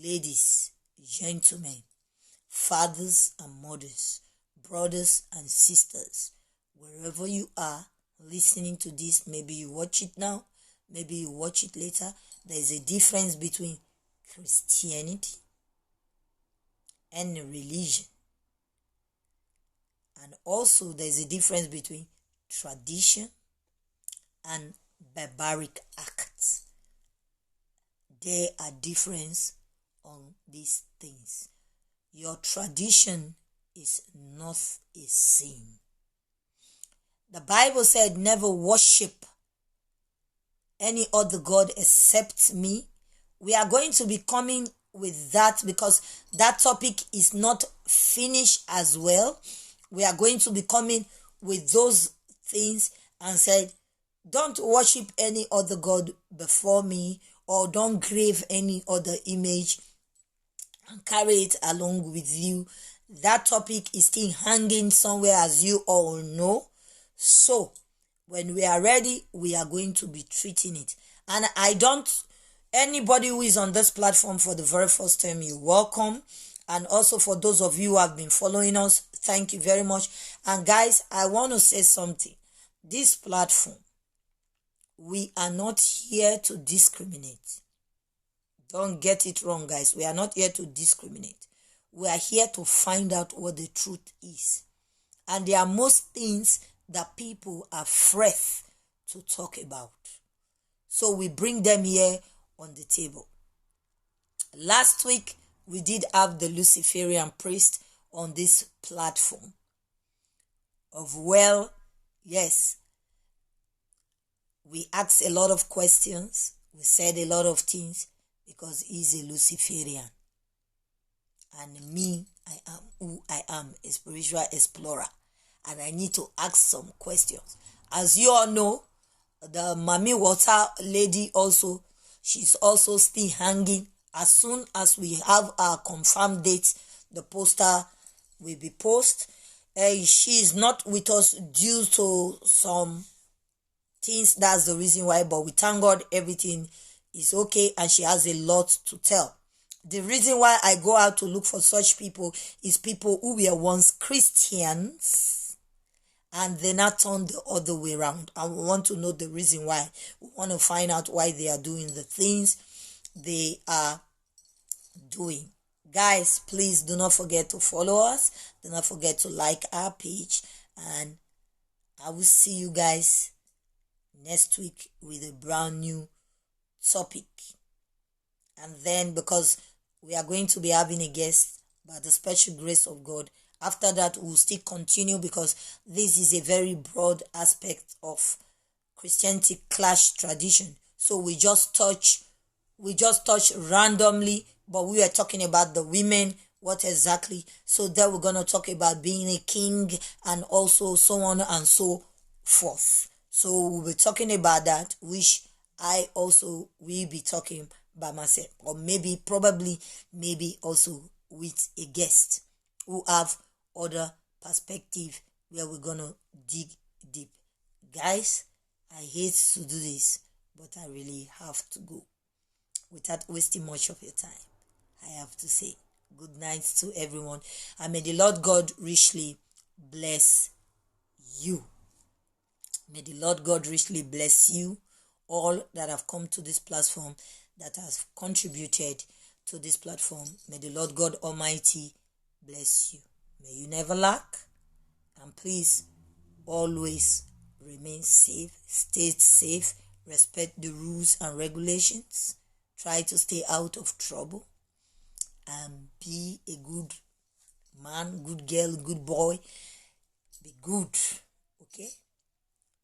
ladies, gentlemen, fathers and mothers, brothers and sisters, wherever you are listening to this, maybe you watch it now, maybe you watch it later, there's a difference between Christianity and religion. And also there's a difference between tradition and barbaric acts. There are differences on these things. Your tradition is not a sin. The Bible said never worship any other God except me. We are going to be coming with that because that topic is not finished as well. We are going to be coming with those things and said, don't worship any other God before me, or don't grave any other image and carry it along with you. That topic is still hanging somewhere, as you all know. So when we are ready, we are going to be treating it. And anybody who is on this platform for the very first time, you're welcome. And also for those of you who have been following us, thank you very much. And guys, I want to say something. This platform, we are not here to discriminate. Don't get it wrong, guys. We are not here to discriminate. We are here to find out what the truth is. And there are most things that people are afraid to talk about. So we bring them here on the table. Last week, we did have the Luciferian priest on this platform. Yes, we asked a lot of questions. We said a lot of things because he's a Luciferian. And me, I am who I am, a spiritual explorer. And I need to ask some questions. As you all know, the Mami Water lady also, she's also still hanging. As soon as we have our confirmed date, the poster will be posted. She is not with us due to some things. That's the reason why, but we thank God everything is okay and she has a lot to tell. The reason why I go out to look for such people is people who were once Christians and they now turn the other way around. And we want to know the reason why. We want to find out why they are doing the things they are doing. Guys, please do not forget to follow us. Do not forget to like our page. And I will see you guys next week with a brand new topic. And then, because we are going to be having a guest by the special grace of God, after that we'll still continue, because this is a very broad aspect of Christianity clash tradition. So we just touch randomly, but we are talking about the women, what exactly. So then we're going to talk about being a king and also so on and so forth. So we'll be talking about that, which I also will be talking by myself, or maybe also with a guest who have other perspective where we're gonna dig deep. Guys, I hate to do this, but I really have to go. Without wasting much of your time, I have to say good night to everyone, and may the Lord God richly bless you. May the Lord God richly bless you, all that have come to this platform, that has contributed to this platform. May the Lord God Almighty bless you. May you never lack. And please always remain safe, stay safe, respect the rules and regulations. Try to stay out of trouble. And be a good man, good girl, good boy. Be good. Okay?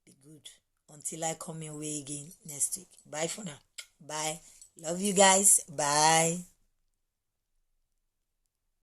Be good. Until I come your way again next week. Bye for now. Bye. Love you guys. Bye.